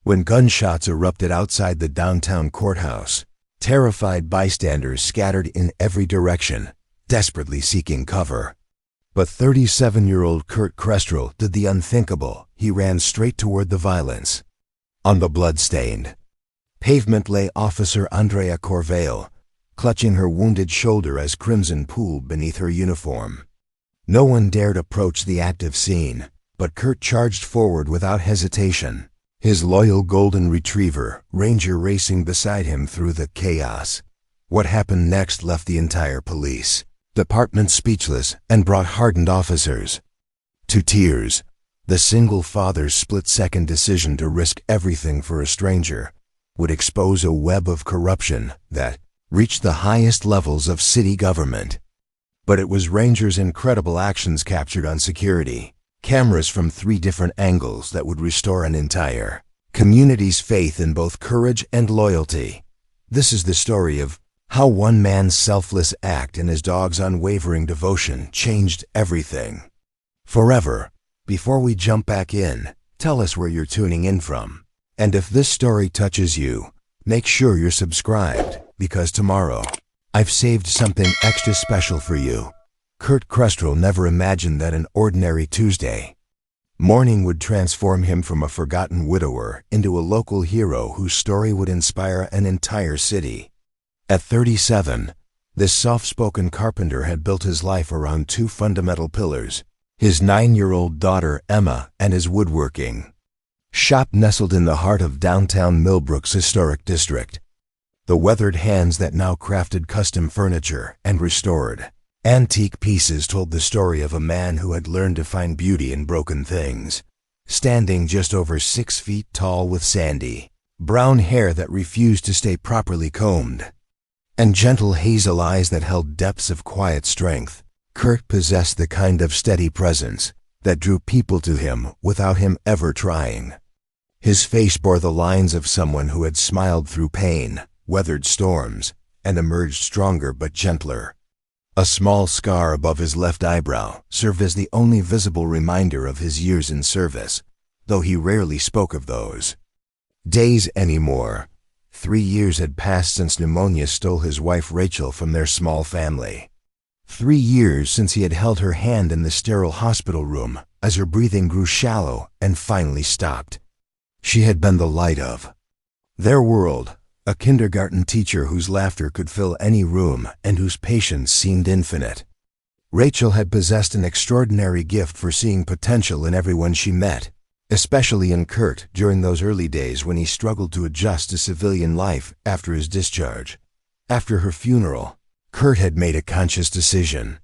When gunshots erupted outside the downtown courthouse, terrified bystanders scattered in every direction, desperately seeking cover. But 37-year-old Kurt Kestrel did the unthinkable. He ran straight toward the violence. On the blood-stained pavement lay Officer Andrea Corvale, clutching her wounded shoulder as crimson pooled beneath her uniform. No one dared approach the active scene, but Kurt charged forward without hesitation, his loyal golden retriever, Ranger, racing beside him through the chaos. What happened next left the entire police department speechless and brought hardened officers to tears. The single father's split-second decision to risk everything for a stranger would expose a web of corruption that reached the highest levels of city government. But it was Ranger's incredible actions captured on security cameras from 3 different angles that would restore an entire community's faith in both courage and loyalty. This is the story of how one man's selfless act and his dog's unwavering devotion changed everything forever. Before we jump back in, tell us where you're tuning in from. And if this story touches you, make sure you're subscribed, because tomorrow, I've saved something extra special for you. Kurt Kestrel never imagined that an ordinary Tuesday morning would transform him from a forgotten widower into a local hero whose story would inspire an entire city. At 37, this soft-spoken carpenter had built his life around 2 fundamental pillars: his 9-year-old daughter Emma and his woodworking shop nestled in the heart of downtown Millbrook's historic district. The weathered hands that now crafted custom furniture and restored antique pieces told the story of a man who had learned to find beauty in broken things. Standing just over 6 feet tall with sandy, brown hair that refused to stay properly combed, and gentle hazel eyes that held depths of quiet strength, Kurt possessed the kind of steady presence that drew people to him without him ever trying. His face bore the lines of someone who had smiled through pain, weathered storms, and emerged stronger but gentler. A small scar above his left eyebrow served as the only visible reminder of his years in service, though he rarely spoke of those days anymore. 3 years had passed since pneumonia stole his wife Rachel from their small family. 3 years since he had held her hand in the sterile hospital room as her breathing grew shallow and finally stopped. She had been the light of their world, a kindergarten teacher whose laughter could fill any room and whose patience seemed infinite. Rachel had possessed an extraordinary gift for seeing potential in everyone she met, especially in Kurt during those early days when he struggled to adjust to civilian life after his discharge. After her funeral, Kurt had made a conscious decision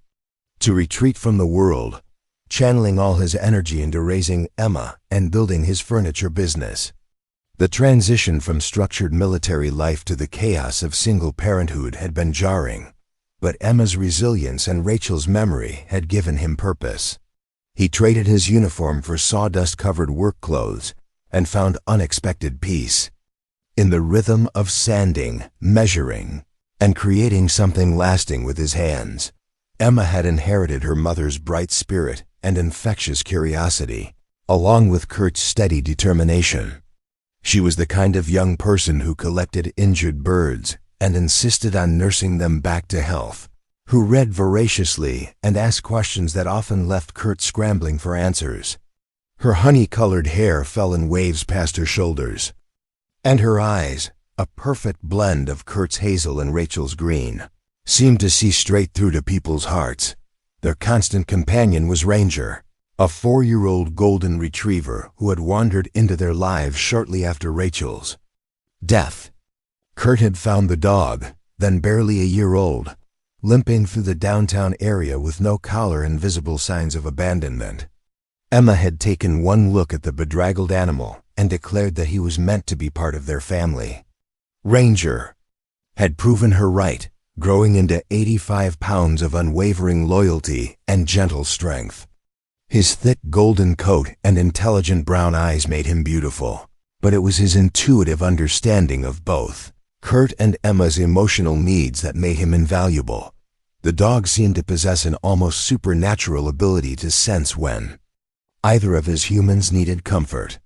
to retreat from the world, channeling all his energy into raising Emma and building his furniture business. The transition from structured military life to the chaos of single parenthood had been jarring, but Emma's resilience and Rachel's memory had given him purpose. He traded his uniform for sawdust-covered work clothes and found unexpected peace in the rhythm of sanding, measuring, and creating something lasting with his hands. Emma had inherited her mother's bright spirit and infectious curiosity, along with Kurt's steady determination. She was the kind of young person who collected injured birds and insisted on nursing them back to health, who read voraciously and asked questions that often left Kurt scrambling for answers. Her honey-colored hair fell in waves past her shoulders, and her eyes, a perfect blend of Kurt's hazel and Rachel's green, seemed to see straight through to people's hearts. Their constant companion was Ranger, a 4-year-old golden retriever who had wandered into their lives shortly after Rachel's death. Kurt had found the dog, then barely a year old, limping through the downtown area with no collar and visible signs of abandonment. Emma had taken one look at the bedraggled animal and declared that he was meant to be part of their family. Ranger had proven her right, growing into 85 pounds of unwavering loyalty and gentle strength. His thick golden coat and intelligent brown eyes made him beautiful, but it was his intuitive understanding of both Kurt and Emma's emotional needs that made him invaluable. The dog seemed to possess an almost supernatural ability to sense when either of his humans needed comfort.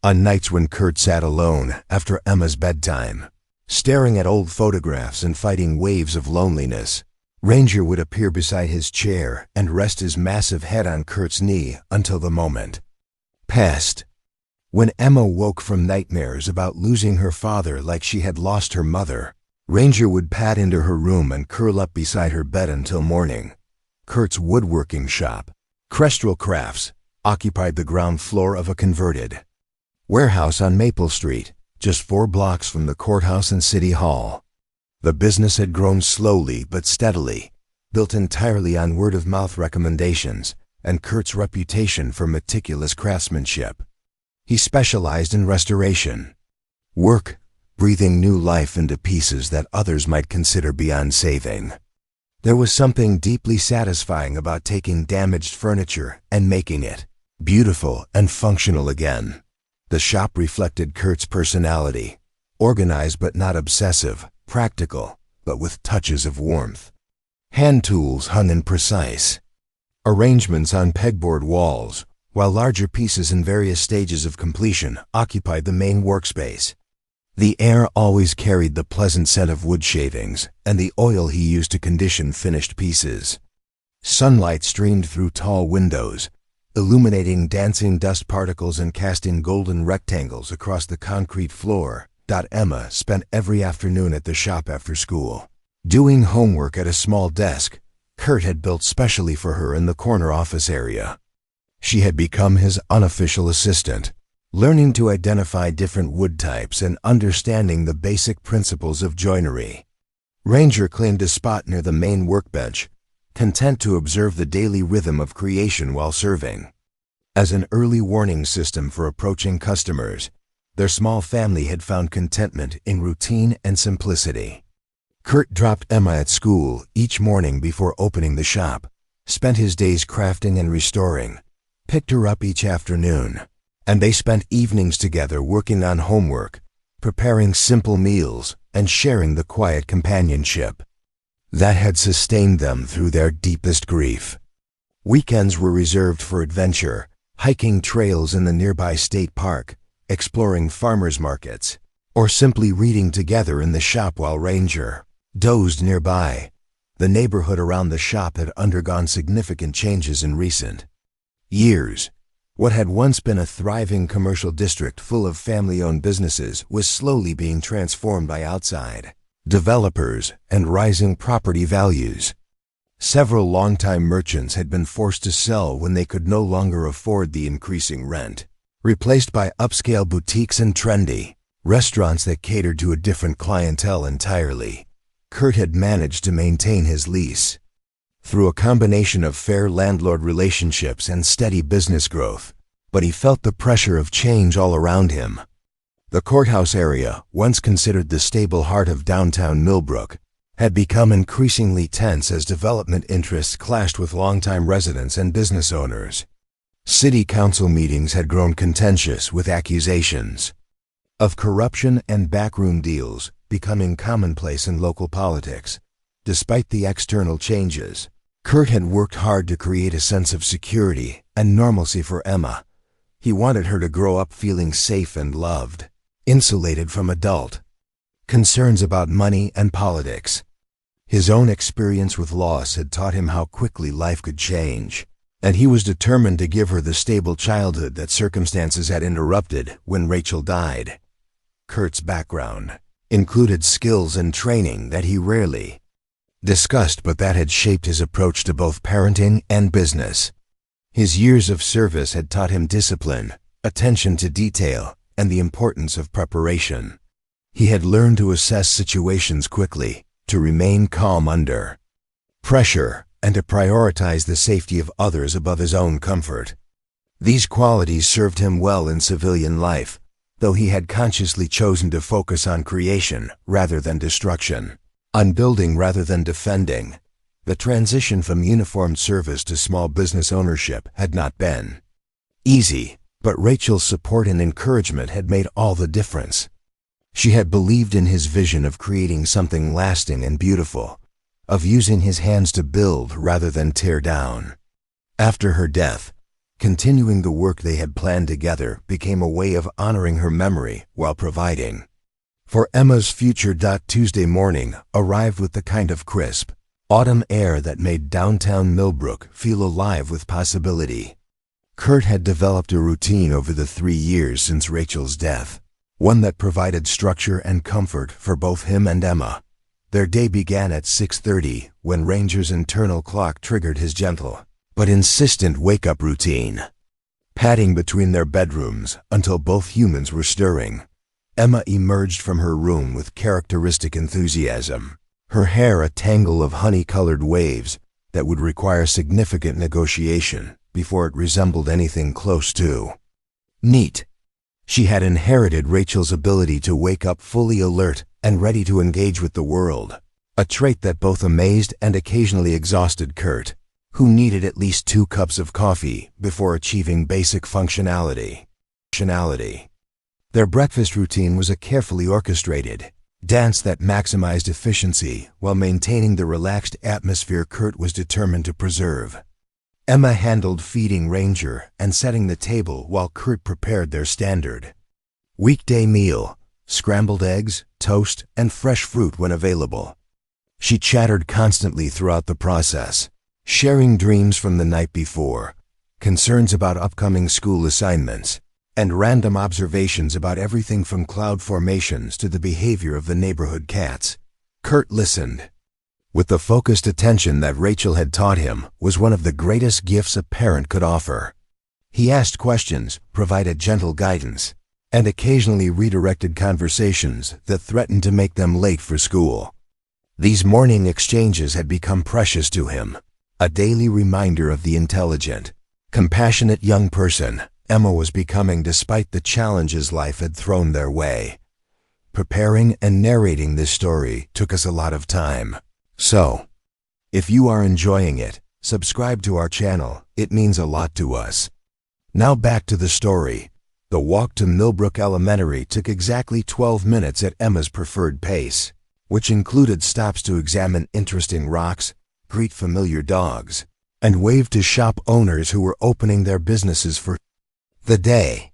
On nights when Kurt sat alone after Emma's bedtime, staring at old photographs and fighting waves of loneliness, Ranger would appear beside his chair and rest his massive head on Kurt's knee until the moment passed. When Emma woke from nightmares about losing her father like she had lost her mother, Ranger would pad into her room and curl up beside her bed until morning. Kurt's woodworking shop, Kestrel Crafts, occupied the ground floor of a converted warehouse on Maple Street, just 4 blocks from the courthouse and city hall. The business had grown slowly but steadily, built entirely on word-of-mouth recommendations and Kurt's reputation for meticulous craftsmanship. He specialized in restoration work, breathing new life into pieces that others might consider beyond saving. There was something deeply satisfying about taking damaged furniture and making it beautiful and functional again. The shop reflected Kurt's personality, organized but not obsessive, practical, but with touches of warmth. Hand tools hung in precise arrangements on pegboard walls, while larger pieces in various stages of completion occupied the main workspace. The air always carried the pleasant scent of wood shavings and the oil he used to condition finished pieces. Sunlight streamed through tall windows, illuminating dancing dust particles and casting golden rectangles across the concrete floor. Emma spent every afternoon at the shop after school, doing homework at a small desk Kurt had built specially for her in the corner office area. She had become his unofficial assistant, learning to identify different wood types and understanding the basic principles of joinery. Ranger claimed a spot near the main workbench, content to observe the daily rhythm of creation while serving. As an early warning system for approaching customers, their small family had found contentment in routine and simplicity. Kurt dropped Emma at school each morning before opening the shop, spent his days crafting and restoring, picked her up each afternoon, and they spent evenings together working on homework, preparing simple meals, and sharing the quiet companionship that had sustained them through their deepest grief. Weekends were reserved for adventure, hiking trails in the nearby state park, exploring farmers markets, or simply reading together in the shop while Ranger dozed nearby. The neighborhood around the shop had undergone significant changes in recent years. What had once been a thriving commercial district full of family-owned businesses was slowly being transformed by outside developers and rising property values. Several longtime merchants had been forced to sell when they could no longer afford the increasing rent, replaced by upscale boutiques and trendy restaurants that catered to a different clientele entirely. Kurt had managed to maintain his lease through a combination of fair landlord relationships and steady business growth, but he felt the pressure of change all around him. The courthouse area, once considered the stable heart of downtown Millbrook, had become increasingly tense as development interests clashed with longtime residents and business owners. City council meetings had grown contentious, with accusations of corruption and backroom deals becoming commonplace in local politics. Despite the external changes, Kurt had worked hard to create a sense of security and normalcy for Emma. He wanted her to grow up feeling safe and loved, insulated from adult concerns about money and politics. His own experience with loss had taught him how quickly life could change, and he was determined to give her the stable childhood that circumstances had interrupted when Rachel died. Kurt's background included skills and training that he rarely discussed, but that had shaped his approach to both parenting and business. His years of service had taught him discipline, attention to detail, and the importance of preparation. He had learned to assess situations quickly, to remain calm under pressure, and to prioritize the safety of others above his own comfort. These qualities served him well in civilian life, though he had consciously chosen to focus on creation rather than destruction, on building rather than defending. The transition from uniformed service to small business ownership had not been easy, but Rachel's support and encouragement had made all the difference. She had believed in his vision of creating something lasting and beautiful, of using his hands to build rather than tear down. After her death, Continuing the work they had planned together became a way of honoring her memory while providing. For Emma's future. Tuesday morning arrived with the kind of crisp, autumn air that made downtown Millbrook feel alive with possibility. Kurt had developed a routine over the 3 years since Rachel's death, one that provided structure and comfort for both him and Emma. Their day began at 6:30 when Ranger's internal clock triggered his gentle but insistent wake-up routine. Padding between their bedrooms until both humans were stirring, Emma emerged from her room with characteristic enthusiasm, her hair a tangle of honey-colored waves that would require significant negotiation before it resembled anything close to neat. She had inherited Rachel's ability to wake up fully alert and ready to engage with the world, a trait that both amazed and occasionally exhausted Kurt, who needed at least 2 cups of coffee before achieving basic functionality. Their breakfast routine was a carefully orchestrated dance that maximized efficiency while maintaining the relaxed atmosphere Kurt was determined to preserve. Emma handled feeding Ranger and setting the table while Kurt prepared their standard weekday meal, scrambled eggs, toast, and fresh fruit when available. She chattered constantly throughout the process, sharing dreams from the night before, concerns about upcoming school assignments, and random observations about everything from cloud formations to the behavior of the neighborhood cats. Kurt listened with the focused attention that Rachel had taught him was one of the greatest gifts a parent could offer. He asked questions, provided gentle guidance, and occasionally redirected conversations that threatened to make them late for school. These morning exchanges had become precious to him, a daily reminder of the intelligent, compassionate young person Emma was becoming despite the challenges life had thrown their way. Preparing and narrating this story took us a lot of time. So, if you are enjoying it, subscribe to our channel. It means a lot to us. Now back to the story. The walk to Millbrook Elementary took exactly 12 minutes at Emma's preferred pace, which included stops to examine interesting rocks, greet familiar dogs, and wave to shop owners who were opening their businesses for the day.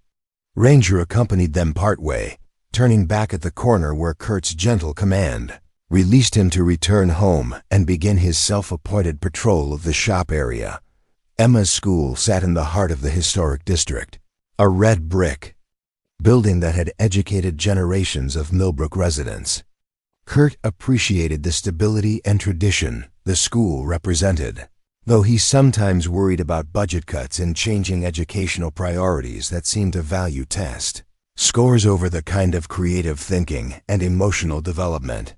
Ranger accompanied them partway, turning back at the corner where Kurt's gentle command released him to return home and begin his self-appointed patrol of the shop area. Emma's school sat in the heart of the historic district, a red brick building that had educated generations of Millbrook residents. Kurt appreciated the stability and tradition the school represented, though he sometimes worried about budget cuts and changing educational priorities that seemed to value test scores over the kind of creative thinking and emotional development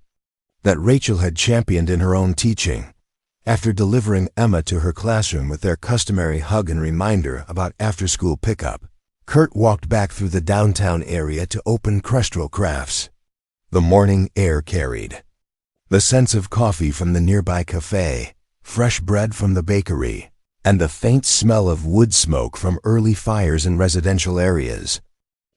that Rachel had championed in her own teaching. After delivering Emma to her classroom with their customary hug and reminder about after-school pickup, Kurt walked back through the downtown area to open Crestral Crafts. The morning air carried the sense of coffee from the nearby cafe, fresh bread from the bakery, and the faint smell of wood smoke from early fires in residential areas.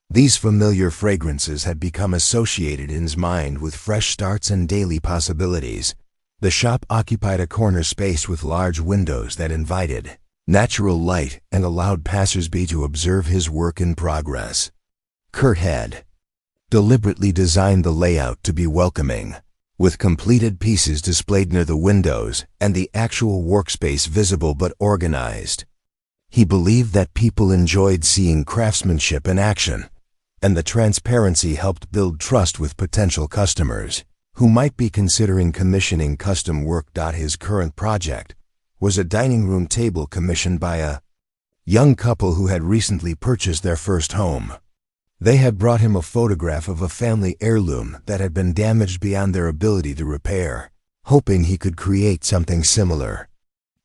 These familiar fragrances had become associated in his mind with fresh starts and daily possibilities. The shop occupied a corner space with large windows that invited natural light and allowed passersby to observe his work in progress. Kurt had deliberately designed the layout to be welcoming, with completed pieces displayed near the windows and the actual workspace visible but organized. He believed that people enjoyed seeing craftsmanship in action, and the transparency helped build trust with potential customers who might be considering commissioning custom work. His current project was a dining room table commissioned by a young couple who had recently purchased their first home. They had brought him a photograph of a family heirloom that had been damaged beyond their ability to repair, hoping he could create something similar.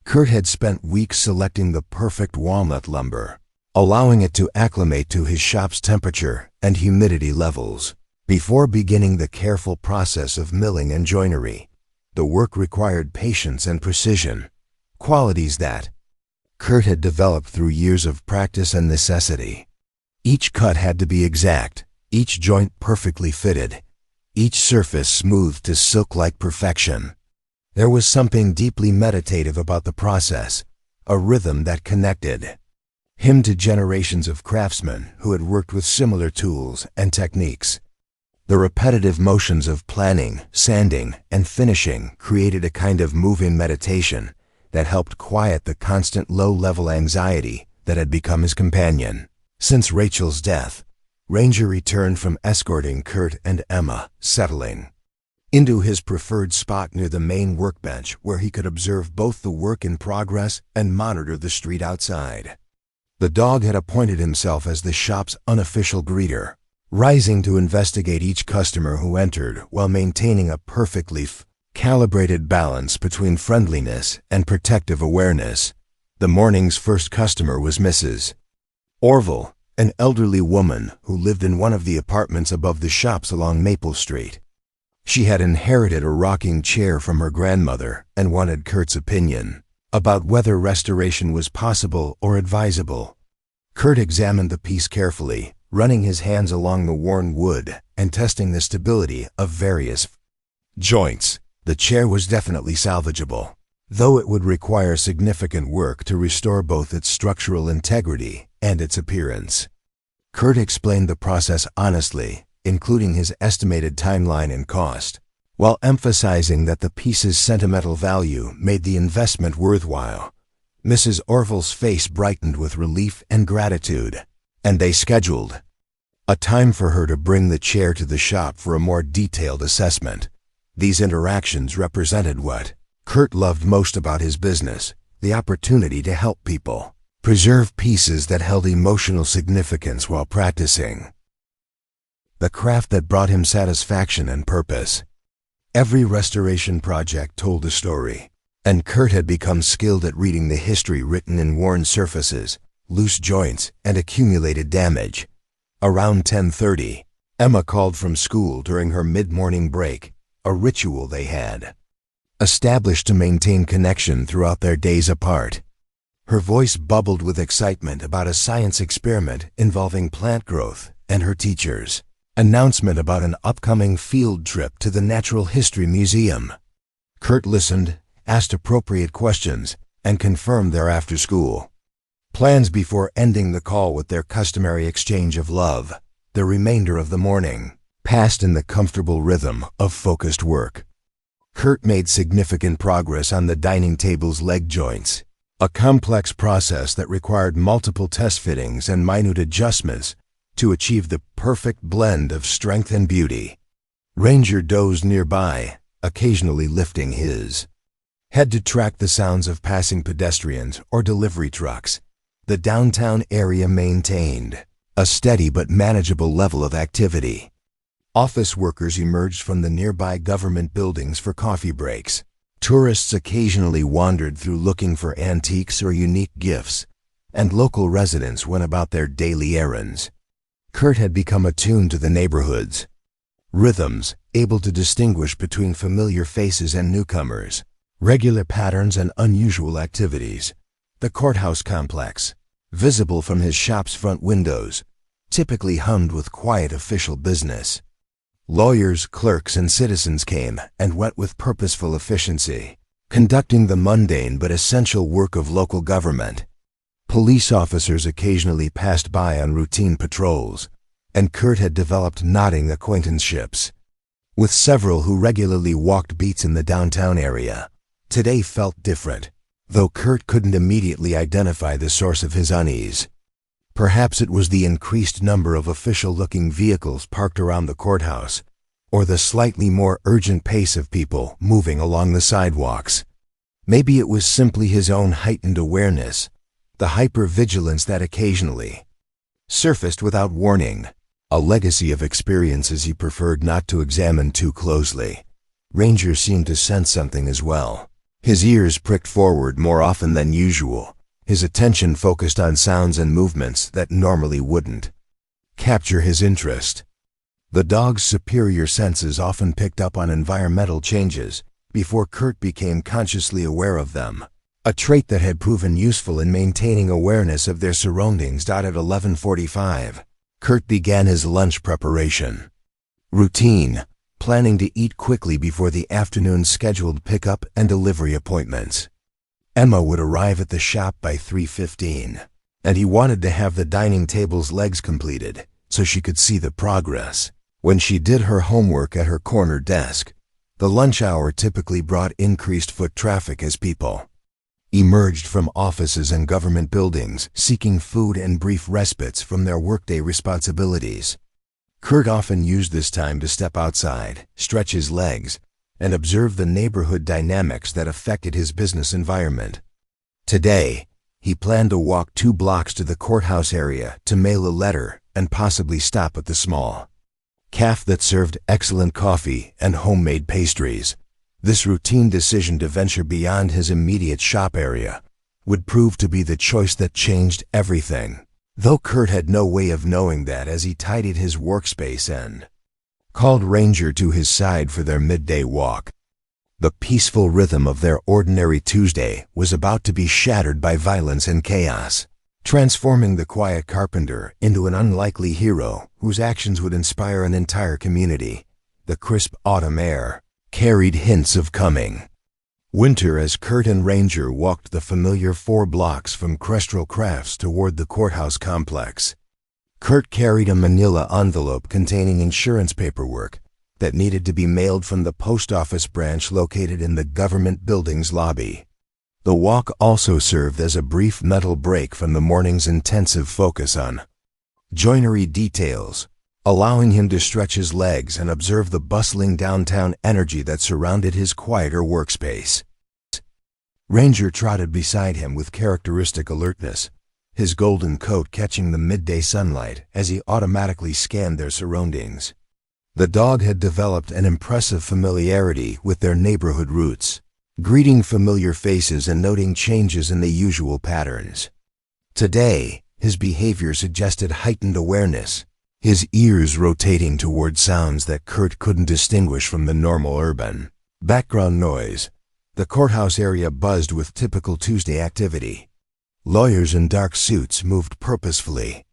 Kurt had spent weeks selecting the perfect walnut lumber, allowing it to acclimate to his shop's temperature and humidity levels. Before beginning the careful process of milling and joinery, the work required patience and precision, qualities that Kurt had developed through years of practice and necessity. Each cut had to be exact, each joint perfectly fitted, each surface smoothed to silk-like perfection. There was something deeply meditative about the process, a rhythm that connected hymn to generations of craftsmen who had worked with similar tools and techniques. The repetitive motions of planning, sanding, and finishing created a kind of move-in meditation that helped quiet the constant low-level anxiety that had become his companion. Since Rachel's death, Ranger returned from escorting Kurt and Emma, settling into his preferred spot near the main workbench where he could observe both the work in progress and monitor the street outside. The dog had appointed himself as the shop's unofficial greeter, rising to investigate each customer who entered while maintaining a perfectly calibrated balance between friendliness and protective awareness. The morning's first customer was Mrs. Orville, an elderly woman who lived in one of the apartments above the shops along Maple Street. She had inherited a rocking chair from her grandmother and wanted Kurt's opinion about whether restoration was possible or advisable. Kurt examined the piece carefully, running his hands along the worn wood and testing the stability of various joints. The chair was definitely salvageable, though it would require significant work to restore both its structural integrity and its appearance. Kurt explained the process honestly, including his estimated timeline and cost, while emphasizing that the piece's sentimental value made the investment worthwhile. Mrs. Orville's face brightened with relief and gratitude, and they scheduled a time for her to bring the chair to the shop for a more detailed assessment. These interactions represented what Kurt loved most about his business: the opportunity to help people preserve pieces that held emotional significance while practicing the craft that brought him satisfaction and purpose. Every restoration project told a story, and Kurt had become skilled at reading the history written in worn surfaces, loose joints, and accumulated damage. Around 10:30, Emma called from school during her mid-morning break, a ritual they had established to maintain connection throughout their days apart. Her voice bubbled with excitement about a science experiment involving plant growth, and her teacher's announcement about an upcoming field trip to the Natural History Museum. Kurt listened, asked appropriate questions, and confirmed their after-school plans before ending the call with their customary exchange of love. The remainder of the morning passed in the comfortable rhythm of focused work. Kurt made significant progress on the dining table's leg joints, a complex process that required multiple test fittings and minute adjustments to achieve the perfect blend of strength and beauty. Ranger dozed nearby, occasionally lifting his head to track the sounds of passing pedestrians or delivery trucks. The downtown area maintained a steady but manageable level of activity. Office workers emerged from the nearby government buildings for coffee breaks. Tourists occasionally wandered through looking for antiques or unique gifts, and local residents went about their daily errands. Kurt had become attuned to the neighborhood's rhythms, able to distinguish between familiar faces and newcomers, regular patterns and unusual activities. The courthouse complex, visible from his shop's front windows, typically hummed with quiet official business. Lawyers, clerks, and citizens came and went with purposeful efficiency, conducting the mundane but essential work of local government. Police officers occasionally passed by on routine patrols, and Kurt had developed nodding acquaintanceships with several who regularly walked beats in the downtown area. Today felt different, though Kurt couldn't immediately identify the source of his unease. Perhaps it was the increased number of official-looking vehicles parked around the courthouse, or the slightly more urgent pace of people moving along the sidewalks. Maybe it was simply his own heightened awareness, the hyper-vigilance that occasionally surfaced without warning, a legacy of experiences he preferred not to examine too closely. Ranger seemed to sense something as well. His ears pricked forward more often than usual, his attention focused on sounds and movements that normally wouldn't capture his interest. The dog's superior senses often picked up on environmental changes before Kurt became consciously aware of them, a trait that had proven useful in maintaining awareness of their surroundings. At 11:45, Kurt began his lunch preparation routine, planning to eat quickly before the afternoon's scheduled pickup and delivery appointments. Emma would arrive at the shop by 3:15, and he wanted to have the dining table's legs completed so she could see the progress. When she did her homework at her corner desk, the lunch hour typically brought increased foot traffic as people emerged from offices and government buildings seeking food and brief respites from their workday responsibilities. Kurt often used this time to step outside, stretch his legs, and observe the neighborhood dynamics that affected his business environment. Today, he planned to walk 2 blocks to the courthouse area to mail a letter and possibly stop at the small cafe that served excellent coffee and homemade pastries. This routine decision to venture beyond his immediate shop area would prove to be the choice that changed everything, though Kurt had no way of knowing that as he tidied his workspace and called Ranger to his side for their midday walk. The peaceful rhythm of their ordinary Tuesday was about to be shattered by violence and chaos, transforming the quiet carpenter into an unlikely hero whose actions would inspire an entire community. The crisp autumn air carried hints of coming winter as Kurt and Ranger walked the familiar 4 blocks from Kestrel Crafts toward the courthouse complex. Kurt carried a manila envelope containing insurance paperwork that needed to be mailed from the post office branch located in the government building's lobby. The walk also served as a brief mental break from the morning's intensive focus on joinery details, allowing him to stretch his legs and observe the bustling downtown energy that surrounded his quieter workspace. Ranger trotted beside him with characteristic alertness, his golden coat catching the midday sunlight as he automatically scanned their surroundings. The dog had developed an impressive familiarity with their neighborhood roots, greeting familiar faces and noting changes in the usual patterns. Today, his behavior suggested heightened awareness, his ears rotating toward sounds that Kurt couldn't distinguish from the normal urban background noise. The courthouse area buzzed with typical Tuesday activity. Lawyers in dark suits moved purposefully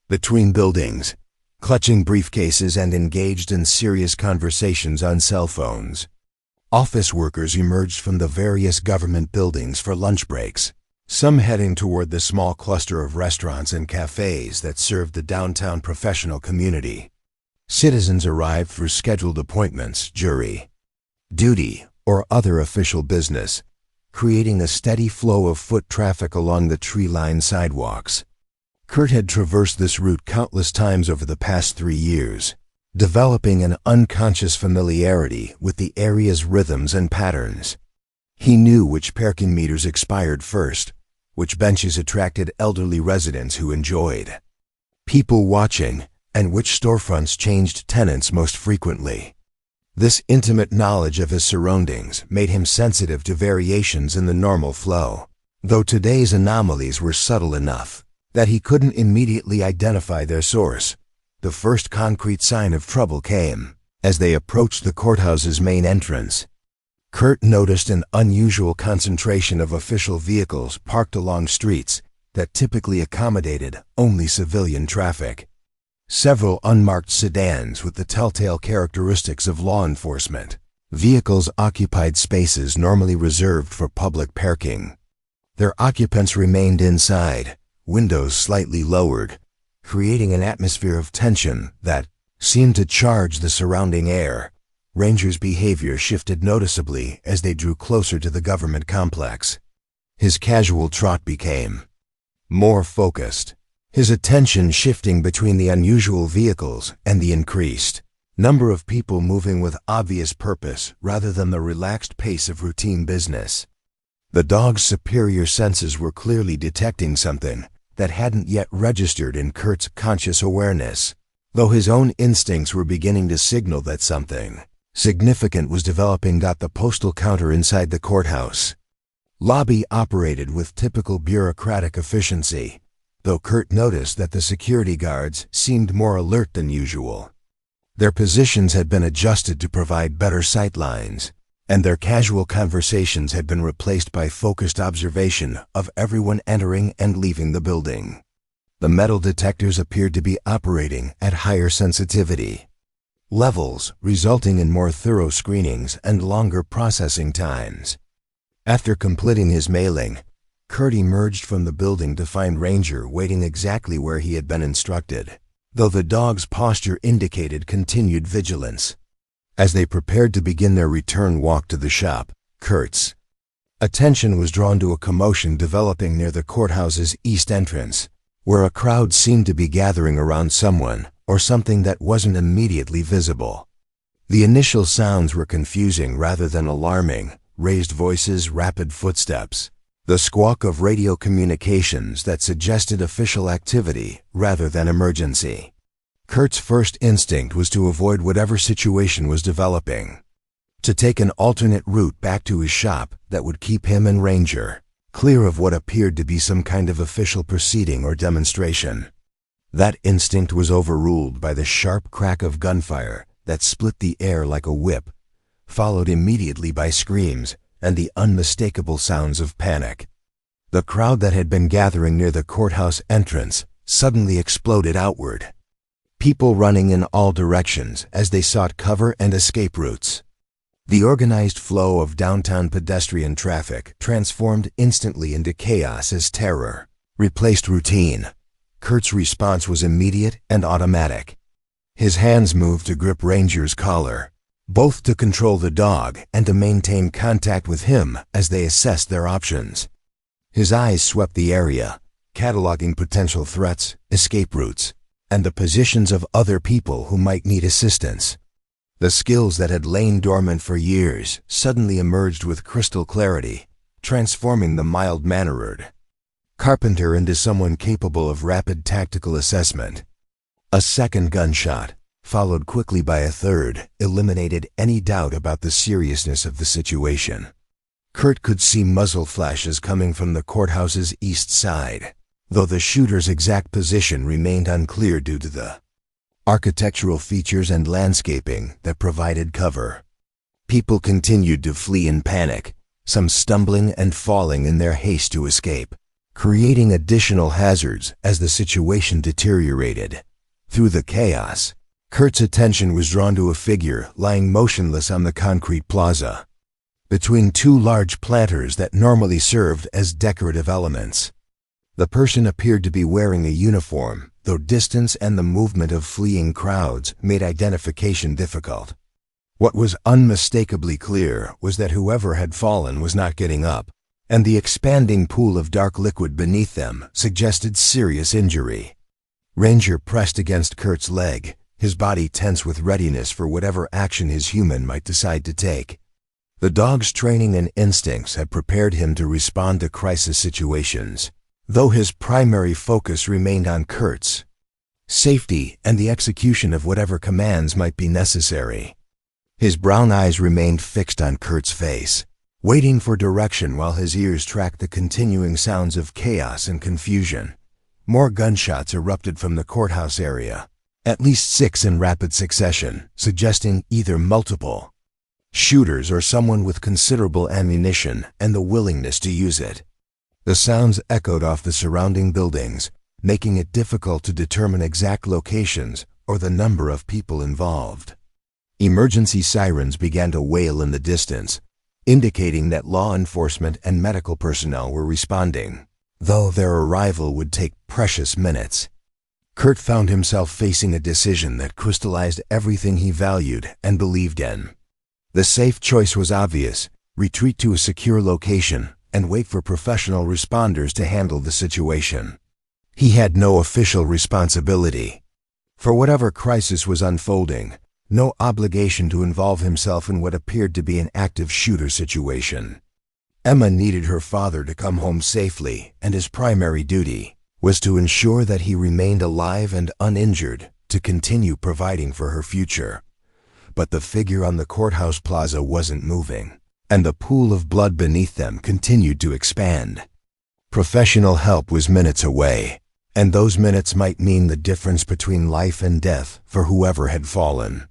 between buildings, clutching briefcases and engaged in serious conversations on cell phones. Office workers emerged from the various government buildings for lunch breaks, some heading toward the small cluster of restaurants and cafes that served the downtown professional community. Citizens arrived for scheduled appointments, jury duty, or other official business, creating a steady flow of foot traffic along the tree-lined sidewalks. Kurt had traversed this route countless times over the past 3 years, developing an unconscious familiarity with the area's rhythms and patterns. He knew which parking meters expired first, which benches attracted elderly residents who enjoyed people watching, and which storefronts changed tenants most frequently. This intimate knowledge of his surroundings made him sensitive to variations in the normal flow, though today's anomalies were subtle enough that he couldn't immediately identify their source. The first concrete sign of trouble came as they approached the courthouse's main entrance. Kurt noticed an unusual concentration of official vehicles parked along streets that typically accommodated only civilian traffic. Several unmarked sedans with the telltale characteristics of law enforcement vehicles occupied spaces normally reserved for public parking. Their occupants remained inside, windows slightly lowered, creating an atmosphere of tension that seemed to charge the surrounding air. Ranger's behavior shifted noticeably as they drew closer to the government complex. His casual trot became more focused, his attention shifting between the unusual vehicles and the increased number of people moving with obvious purpose rather than the relaxed pace of routine business. The dog's superior senses were clearly detecting something that hadn't yet registered in Kurt's conscious awareness, though his own instincts were beginning to signal that something significant was developing. The postal counter inside the courthouse lobby operated with typical bureaucratic efficiency, though Kurt noticed that the security guards seemed more alert than usual. Their positions had been adjusted to provide better sight lines, and their casual conversations had been replaced by focused observation of everyone entering and leaving the building. The metal detectors appeared to be operating at higher sensitivity levels, resulting in more thorough screenings and longer processing times. After completing his mailing, Kurt emerged from the building to find Ranger waiting exactly where he had been instructed, though the dog's posture indicated continued vigilance. As they prepared to begin their return walk to the shop, Kurt's attention was drawn to a commotion developing near the courthouse's east entrance, where a crowd seemed to be gathering around someone or something that wasn't immediately visible. The initial sounds were confusing rather than alarming: raised voices, rapid footsteps, the squawk of radio communications that suggested official activity rather than emergency. Kurt's first instinct was to avoid whatever situation was developing, to take an alternate route back to his shop that would keep him and Ranger clear of what appeared to be some kind of official proceeding or demonstration. That instinct was overruled by the sharp crack of gunfire that split the air like a whip, followed immediately by screams and the unmistakable sounds of panic. The crowd that had been gathering near the courthouse entrance suddenly exploded outward, people running in all directions as they sought cover and escape routes. The organized flow of downtown pedestrian traffic transformed instantly into chaos as terror replaced routine. Kurt's response was immediate and automatic. His hands moved to grip Ranger's collar, both to control the dog and to maintain contact with him as they assessed their options. His eyes swept the area, cataloging potential threats, escape routes, and the positions of other people who might need assistance. The skills that had lain dormant for years suddenly emerged with crystal clarity, transforming the mild-mannered carpenter into someone capable of rapid tactical assessment. A second gunshot, followed quickly by a third, eliminated any doubt about the seriousness of the situation. Kurt could see muzzle flashes coming from the courthouse's east side, though the shooter's exact position remained unclear due to the architectural features and landscaping that provided cover. People continued to flee in panic, some stumbling and falling in their haste to escape, creating additional hazards as the situation deteriorated. Through the chaos, Kurt's attention was drawn to a figure lying motionless on the concrete plaza, between two large planters that normally served as decorative elements. The person appeared to be wearing a uniform, though distance and the movement of fleeing crowds made identification difficult. What was unmistakably clear was that whoever had fallen was not getting up, and the expanding pool of dark liquid beneath them suggested serious injury. Ranger pressed against Kurt's leg, his body tense with readiness for whatever action his human might decide to take. The dog's training and instincts had prepared him to respond to crisis situations, though his primary focus remained on Kurt's safety and the execution of whatever commands might be necessary. His brown eyes remained fixed on Kurt's face, waiting for direction while his ears tracked the continuing sounds of chaos and confusion. More gunshots erupted from the courthouse area, at least 6 in rapid succession, suggesting either multiple shooters or someone with considerable ammunition and the willingness to use it. The sounds echoed off the surrounding buildings, making it difficult to determine exact locations or the number of people involved. Emergency sirens began to wail in the distance, indicating that law enforcement and medical personnel were responding, though their arrival would take precious minutes. Kurt found himself facing a decision that crystallized everything he valued and believed in. The safe choice was obvious: retreat to a secure location and wait for professional responders to handle the situation. He had no official responsibility for whatever crisis was unfolding, no obligation to involve himself in what appeared to be an active shooter situation. Emma needed her father to come home safely, and his primary duty was to ensure that he remained alive and uninjured to continue providing for her future. But the figure on the courthouse plaza wasn't moving, and the pool of blood beneath them continued to expand. Professional help was minutes away, and those minutes might mean the difference between life and death for whoever had fallen.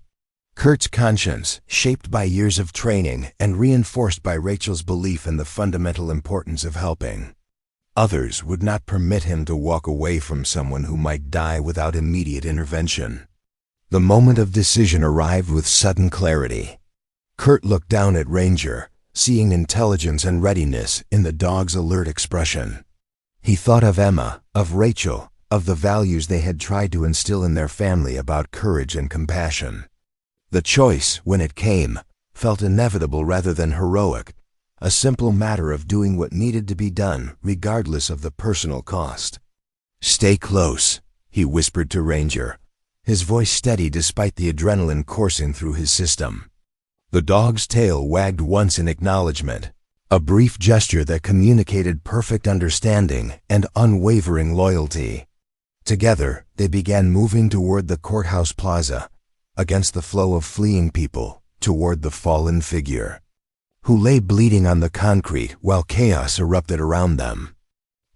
Kurt's conscience, shaped by years of training and reinforced by Rachel's belief in the fundamental importance of helping others, would not permit him to walk away from someone who might die without immediate intervention. The moment of decision arrived with sudden clarity. Kurt looked down at Ranger, seeing intelligence and readiness in the dog's alert expression. He thought of Emma, of Rachel, of the values they had tried to instill in their family about courage and compassion. The choice, when it came, felt inevitable rather than heroic, a simple matter of doing what needed to be done, regardless of the personal cost. "Stay close," he whispered to Ranger, his voice steady despite the adrenaline coursing through his system. The dog's tail wagged once in acknowledgement, a brief gesture that communicated perfect understanding and unwavering loyalty. Together, they began moving toward the courthouse plaza, against the flow of fleeing people, toward the fallen figure, who lay bleeding on the concrete while chaos erupted around them.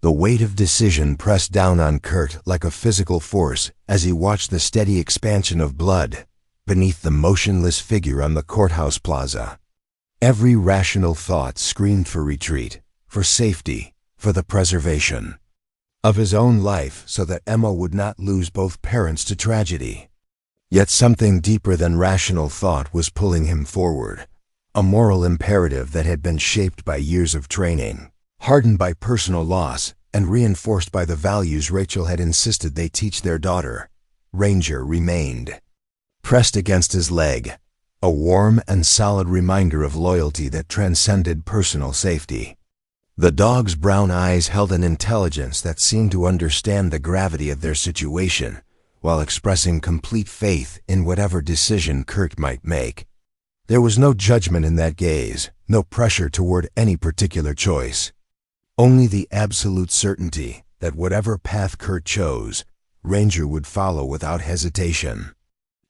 The weight of decision pressed down on Kurt like a physical force as he watched the steady expansion of blood beneath the motionless figure on the courthouse plaza. Every rational thought screamed for retreat, for safety, for the preservation of his own life so that Emma would not lose both parents to tragedy. Yet something deeper than rational thought was pulling him forward, a moral imperative that had been shaped by years of training, hardened by personal loss, and reinforced by the values Rachel had insisted they teach their daughter. Ranger remained. Pressed against his leg, a warm and solid reminder of loyalty that transcended personal safety. The dog's brown eyes held an intelligence that seemed to understand the gravity of their situation, while expressing complete faith in whatever decision Kurt might make. There was no judgment in that gaze, no pressure toward any particular choice. Only the absolute certainty that whatever path Kurt chose, Ranger would follow without hesitation.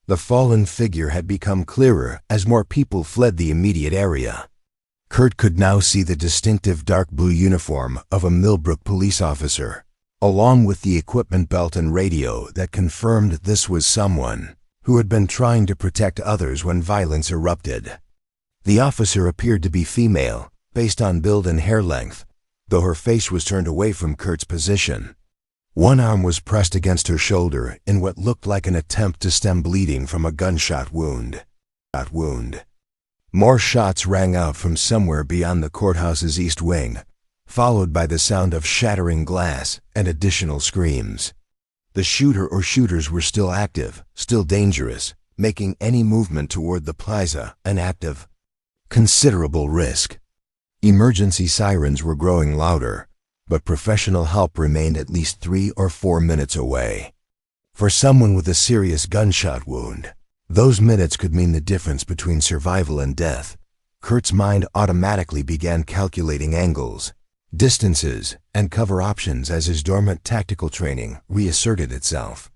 The fallen figure had become clearer as more people fled the immediate area. Kurt could now see the distinctive dark blue uniform of a Millbrook police officer, along with the equipment belt and radio that confirmed this was someone who had been trying to protect others when violence erupted. The officer appeared to be female, based on build and hair length, though her face was turned away from Kurt's position. One arm was pressed against her shoulder in what looked like an attempt to stem bleeding from a gunshot wound. More shots rang out from somewhere beyond the courthouse's east wing, followed by the sound of shattering glass and additional screams. The shooter or shooters were still active, still dangerous, making any movement toward the plaza an act of considerable risk. Emergency sirens were growing louder, but professional help remained at least 3 or 4 minutes away. For someone with a serious gunshot wound, those minutes could mean the difference between survival and death. Kurt's mind automatically began calculating angles, distances, and cover options as his dormant tactical training reasserted itself.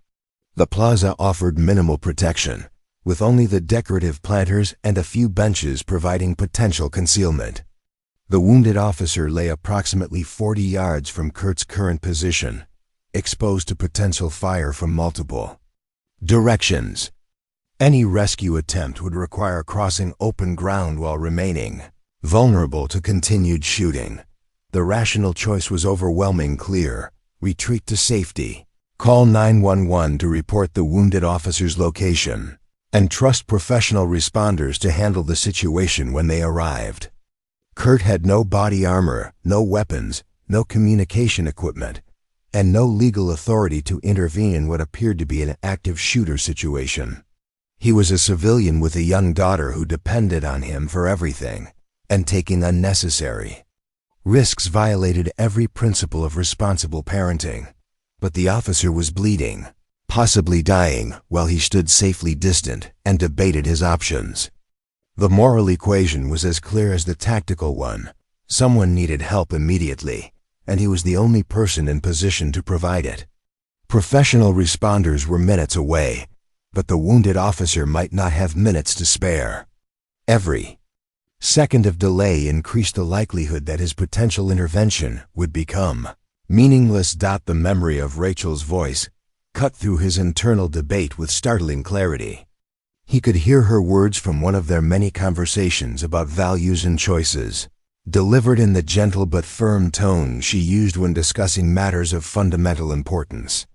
The plaza offered minimal protection, with only the decorative planters and a few benches providing potential concealment. The wounded officer lay approximately 40 yards from Kurt's current position, exposed to potential fire from multiple directions. Any rescue attempt would require crossing open ground while remaining vulnerable to continued shooting. The rational choice was overwhelmingly clear: retreat to safety, call 911 to report the wounded officer's location, and trust professional responders to handle the situation when they arrived. Kurt had no body armor, no weapons, no communication equipment, and no legal authority to intervene in what appeared to be an active shooter situation. He was a civilian with a young daughter who depended on him for everything, and taking unnecessary risks violated every principle of responsible parenting. But the officer was bleeding, possibly dying, while he stood safely distant and debated his options. The moral equation was as clear as the tactical one. Someone needed help immediately, and he was the only person in position to provide it. Professional responders were minutes away, but the wounded officer might not have minutes to spare. Every second of delay increased the likelihood that his potential intervention would become meaningless. The memory of Rachel's voice cut through his internal debate with startling clarity. He could hear her words from one of their many conversations about values and choices, delivered in the gentle but firm tone she used when discussing matters of fundamental importance.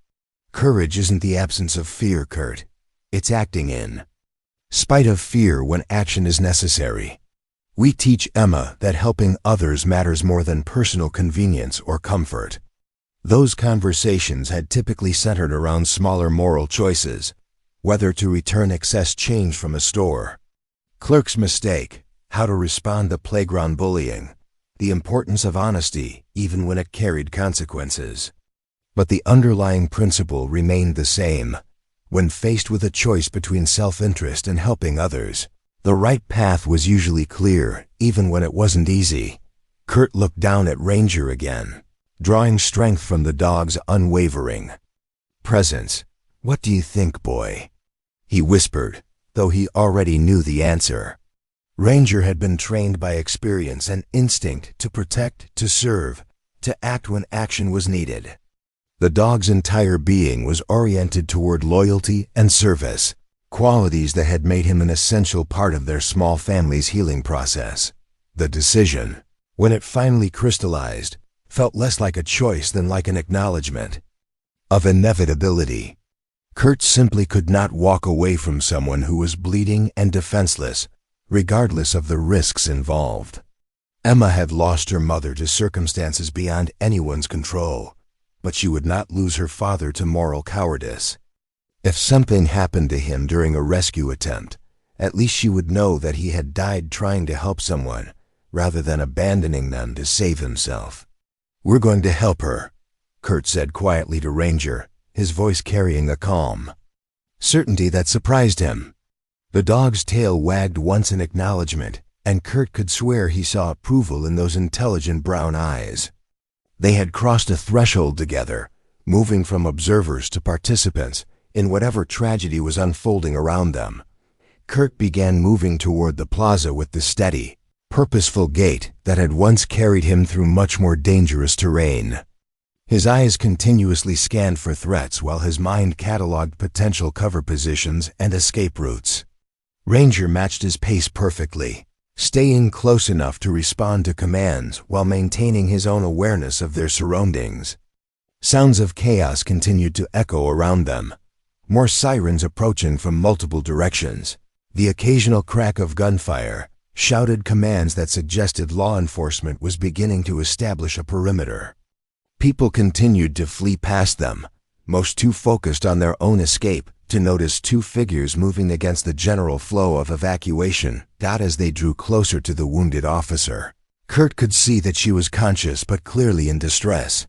Courage isn't the absence of fear, Kurt. It's acting in spite of fear when action is necessary. We teach Emma that helping others matters more than personal convenience or comfort. Those conversations had typically centered around smaller moral choices, whether to return excess change from a store, clerk's mistake, how to respond to playground bullying, the importance of honesty even when it carried consequences. But the underlying principle remained the same. When faced with a choice between self-interest and helping others, the right path was usually clear, even when it wasn't easy. Kurt looked down at Ranger again, drawing strength from the dog's unwavering presence. "What do you think, boy?" he whispered, though he already knew the answer. Ranger had been trained by experience and instinct to protect, to serve, to act when action was needed. The dog's entire being was oriented toward loyalty and service, qualities that had made him an essential part of their small family's healing process. The decision, when it finally crystallized, felt less like a choice than like an acknowledgement of inevitability. Kurt simply could not walk away from someone who was bleeding and defenseless, regardless of the risks involved. Emma had lost her mother to circumstances beyond anyone's control, but she would not lose her father to moral cowardice. If something happened to him during a rescue attempt, at least she would know that he had died trying to help someone, rather than abandoning them to save himself. "We're going to help her," Kurt said quietly to Ranger, his voice carrying a calm certainty that surprised him. The dog's tail wagged once in acknowledgement, and Kurt could swear he saw approval in those intelligent brown eyes. They had crossed a threshold together, moving from observers to participants in whatever tragedy was unfolding around them. Kurt began moving toward the plaza with the steady, purposeful gait that had once carried him through much more dangerous terrain. His eyes continuously scanned for threats while his mind cataloged potential cover positions and escape routes. Ranger matched his pace perfectly, staying close enough to respond to commands while maintaining his own awareness of their surroundings. Sounds of chaos continued to echo around them, more sirens approaching from multiple directions. The occasional crack of gunfire shouted commands that suggested law enforcement was beginning to establish a perimeter. People continued to flee past them, most too focused on their own escape to notice two figures moving against the general flow of evacuation. As they drew closer to the wounded officer, Kurt could see that she was conscious but clearly in distress.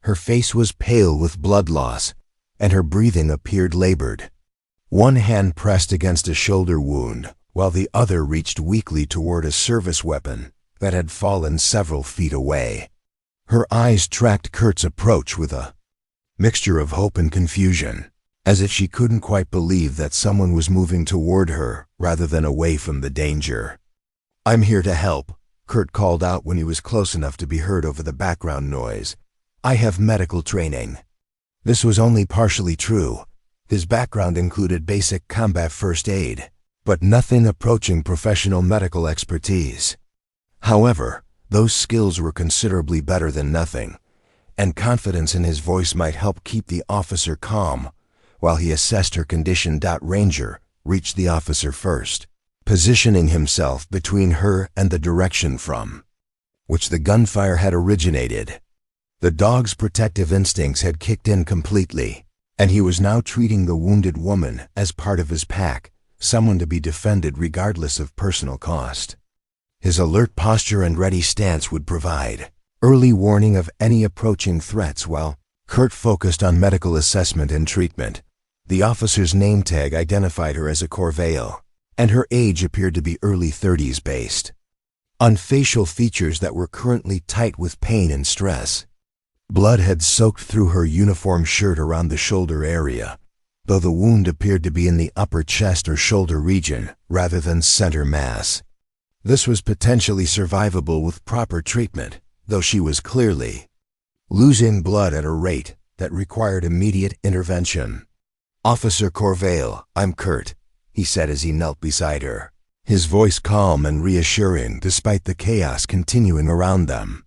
Her face was pale with blood loss, and her breathing appeared labored. One hand pressed against a shoulder wound, while the other reached weakly toward a service weapon that had fallen several feet away. Her eyes tracked Kurt's approach with a mixture of hope and confusion, as if she couldn't quite believe that someone was moving toward her rather than away from the danger. "I'm here to help," Kurt called out when he was close enough to be heard over the background noise. "I have medical training." This was only partially true. His background included basic combat first aid, but nothing approaching professional medical expertise. However, those skills were considerably better than nothing, and confidence in his voice might help keep the officer calm while he assessed her condition. Ranger reached the officer first, positioning himself between her and the direction from which the gunfire had originated. The dog's protective instincts had kicked in completely, and he was now treating the wounded woman as part of his pack, someone to be defended regardless of personal cost. His alert posture and ready stance would provide early warning of any approaching threats while Kurt focused on medical assessment and treatment. The officer's name tag identified her as a Corvale, and her age appeared to be early 30s based on facial features that were currently tight with pain and stress. Blood had soaked through her uniform shirt around the shoulder area, though the wound appeared to be in the upper chest or shoulder region rather than center mass. This was potentially survivable with proper treatment, though she was clearly losing blood at a rate that required immediate intervention. "Officer Corvale, I'm Kurt," he said as he knelt beside her, his voice calm and reassuring despite the chaos continuing around them.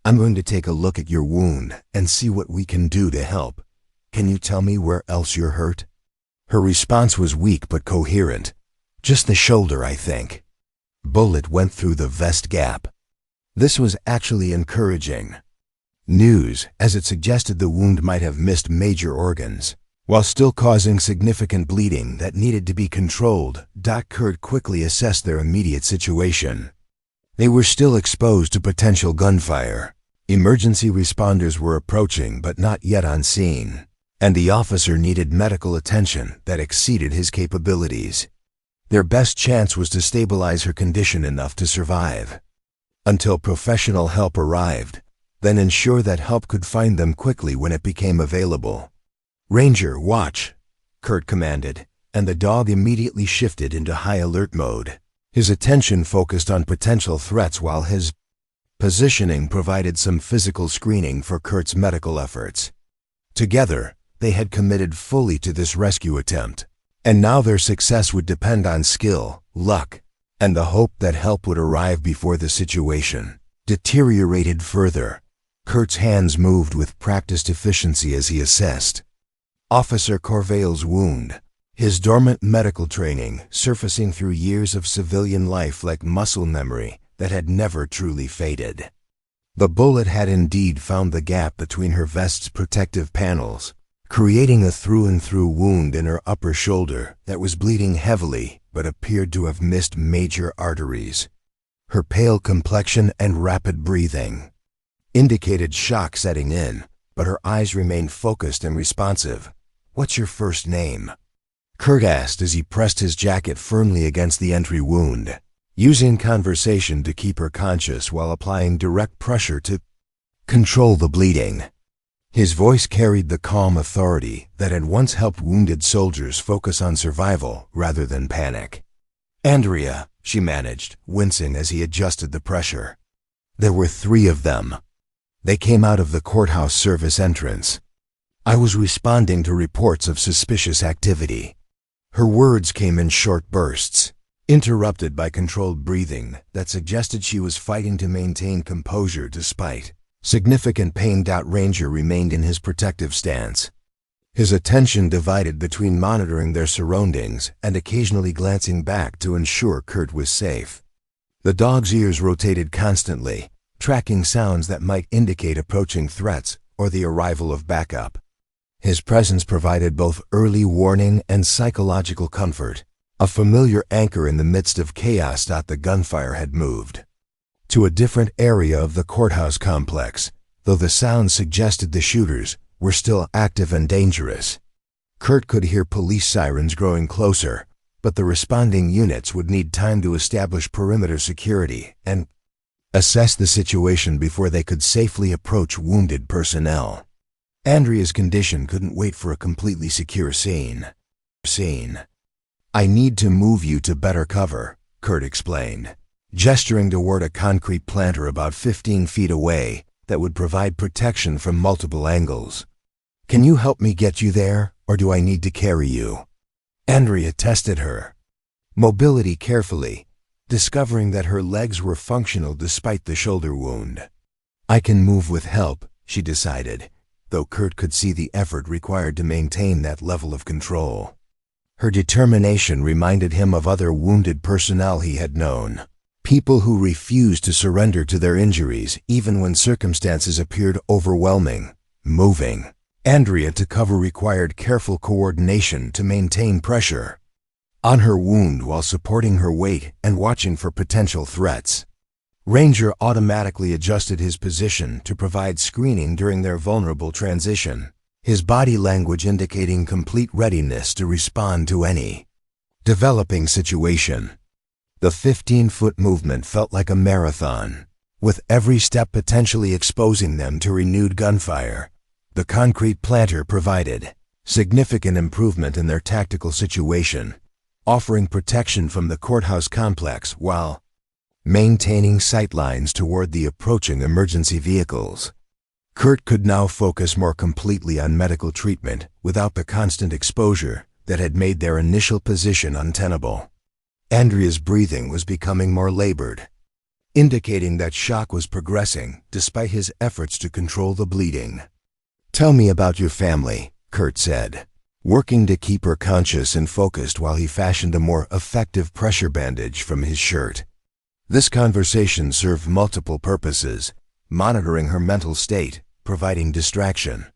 "I'm going to take a look at your wound and see what we can do to help. Can you tell me where else you're hurt?" Her response was weak but coherent. "Just the shoulder, I think." Bullet went through the vest gap. This was actually encouraging news, as it suggested the wound might have missed major organs, while still causing significant bleeding that needed to be controlled. Doc Kurt quickly assessed their immediate situation. They were still exposed to potential gunfire. Emergency responders were approaching but not yet on scene, and the officer needed medical attention that exceeded his capabilities. Their best chance was to stabilize her condition enough to survive until professional help arrived, then ensure that help could find them quickly when it became available. "Ranger, watch," Kurt commanded, and the dog immediately shifted into high alert mode. His attention focused on potential threats while his positioning provided some physical screening for Kurt's medical efforts. Together, they had committed fully to this rescue attempt, and now their success would depend on skill, luck, and the hope that help would arrive before the situation deteriorated further. Kurt's hands moved with practiced efficiency as he assessed Officer Corvale's wound, his dormant medical training surfacing through years of civilian life like muscle memory that had never truly faded. The bullet had indeed found the gap between her vest's protective panels, creating a through-and-through wound in her upper shoulder that was bleeding heavily but appeared to have missed major arteries. Her pale complexion and rapid breathing indicated shock setting in, but her eyes remained focused and responsive. "What's your first name?" Kurt asked as he pressed his jacket firmly against the entry wound, using conversation to keep her conscious while applying direct pressure to control the bleeding. His voice carried the calm authority that had once helped wounded soldiers focus on survival rather than panic. "Andrea," she managed, wincing as he adjusted the pressure. There were 3 of them. They came out of the courthouse service entrance. "I was responding to reports of suspicious activity." Her words came in short bursts, interrupted by controlled breathing that suggested she was fighting to maintain composure despite significant pain. Ranger remained in his protective stance, his attention divided between monitoring their surroundings and occasionally glancing back to ensure Kurt was safe. The dog's ears rotated constantly, tracking sounds that might indicate approaching threats or the arrival of backup. His presence provided both early warning and psychological comfort, a familiar anchor in the midst of chaos. The gunfire had moved to a different area of the courthouse complex, though the sounds suggested the shooters were still active and dangerous. Kurt could hear police sirens growing closer, but the responding units would need time to establish perimeter security and assess the situation before they could safely approach wounded personnel. Andrea's condition couldn't wait for a completely secure scene. "I need to move you to better cover," Kurt explained, gesturing toward a concrete planter about 15 feet away that would provide protection from multiple angles. "Can you help me get you there, or do I need to carry you?" Andrea tested her mobility carefully, discovering that her legs were functional despite the shoulder wound. "I can move with help," she decided, though Kurt could see the effort required to maintain that level of control. Her determination reminded him of other wounded personnel he had known, people who refused to surrender to their injuries even when circumstances appeared overwhelming. Moving Andrea to cover required careful coordination to maintain pressure on her wound while supporting her weight and watching for potential threats. Ranger automatically adjusted his position to provide screening during their vulnerable transition, his body language indicating complete readiness to respond to any developing situation. The 15-foot movement felt like a marathon, with every step potentially exposing them to renewed gunfire. The concrete planter provided significant improvement in their tactical situation, offering protection from the courthouse complex while maintaining sightlines toward the approaching emergency vehicles. Kurt could now focus more completely on medical treatment without the constant exposure that had made their initial position untenable. Andrea's breathing was becoming more labored, indicating that shock was progressing despite his efforts to control the bleeding. "Tell me about your family," Kurt said, working to keep her conscious and focused while he fashioned a more effective pressure bandage from his shirt. This conversation served multiple purposes, monitoring her mental state, providing distraction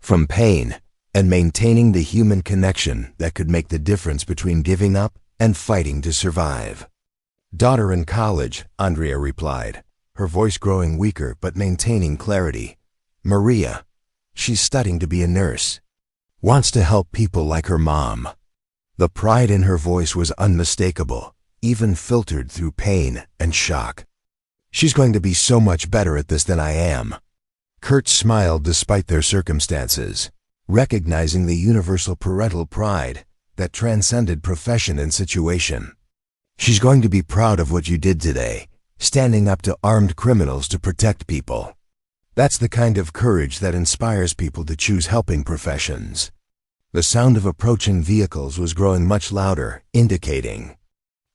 from pain, and maintaining the human connection that could make the difference between giving up and fighting to survive. "Daughter in college," Andrea replied, her voice growing weaker but maintaining clarity. "Maria. She's studying to be a nurse. Wants to help people like her mom." The pride in her voice was unmistakable, even filtered through pain and shock. "She's going to be so much better at this than I am." Kurt smiled despite their circumstances, recognizing the universal parental pride that transcended profession and situation. "She's going to be proud of what you did today, standing up to armed criminals to protect people. That's the kind of courage that inspires people to choose helping professions." The sound of approaching vehicles was growing much louder, indicating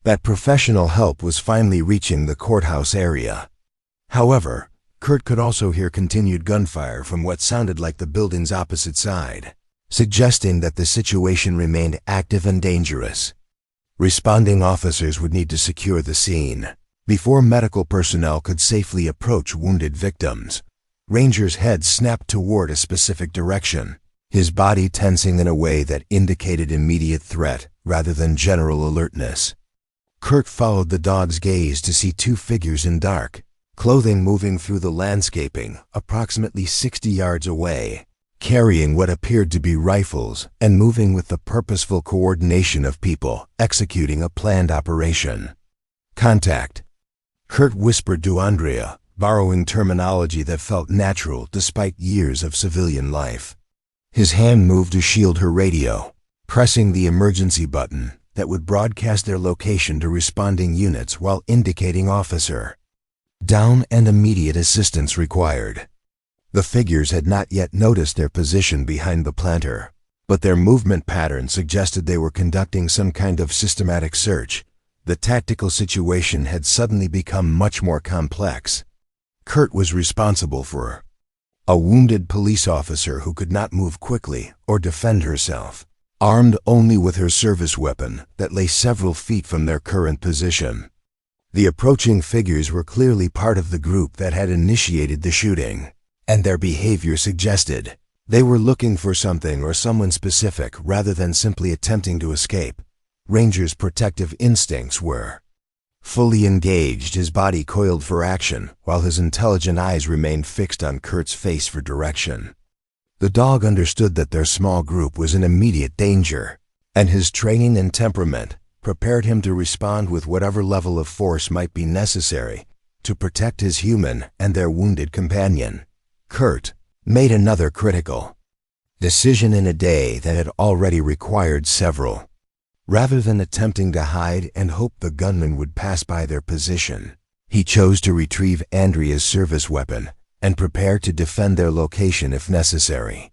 that professional help was finally reaching the courthouse area. However, Kurt could also hear continued gunfire from what sounded like the building's opposite side, suggesting that the situation remained active and dangerous. Responding officers would need to secure the scene before medical personnel could safely approach wounded victims. Ranger's head snapped toward a specific direction, his body tensing in a way that indicated immediate threat rather than general alertness. Kurt followed the dog's gaze to see two figures in dark clothing moving through the landscaping approximately 60 yards away, carrying what appeared to be rifles and moving with the purposeful coordination of people executing a planned operation. "Contact," Kurt whispered to Andrea, borrowing terminology that felt natural despite years of civilian life. His hand moved to shield her radio, pressing the emergency button that would broadcast their location to responding units while indicating officer down and immediate assistance required. The figures had not yet noticed their position behind the planter, but their movement pattern suggested they were conducting some kind of systematic search. The tactical situation had suddenly become much more complex. Kurt was responsible for a wounded police officer who could not move quickly or defend herself, armed only with her service weapon that lay several feet from their current position. The approaching figures were clearly part of the group that had initiated the shooting, and their behavior suggested they were looking for something or someone specific rather than simply attempting to escape. Ranger's protective instincts were fully engaged, his body coiled for action, while his intelligent eyes remained fixed on Kurt's face for direction. The dog understood that their small group was in immediate danger, and his training and temperament prepared him to respond with whatever level of force might be necessary to protect his human and their wounded companion. Kurt made another critical decision in a day that had already required several. Rather than attempting to hide and hope the gunman would pass by their position, he chose to retrieve Andrea's service weapon and prepare to defend their location if necessary.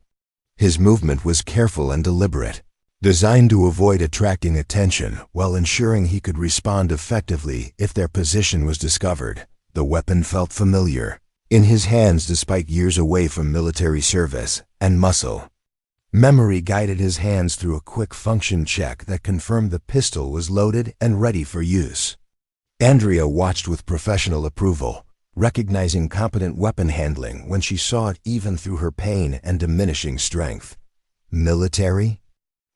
His movement was careful and deliberate, designed to avoid attracting attention while ensuring he could respond effectively if their position was discovered. The weapon felt familiar in his hands despite years away from military service and muscle. Memory guided his hands through a quick function check that confirmed the pistol was loaded and ready for use. Andrea watched with professional approval, recognizing competent weapon handling when she saw it even through her pain and diminishing strength. "Military?"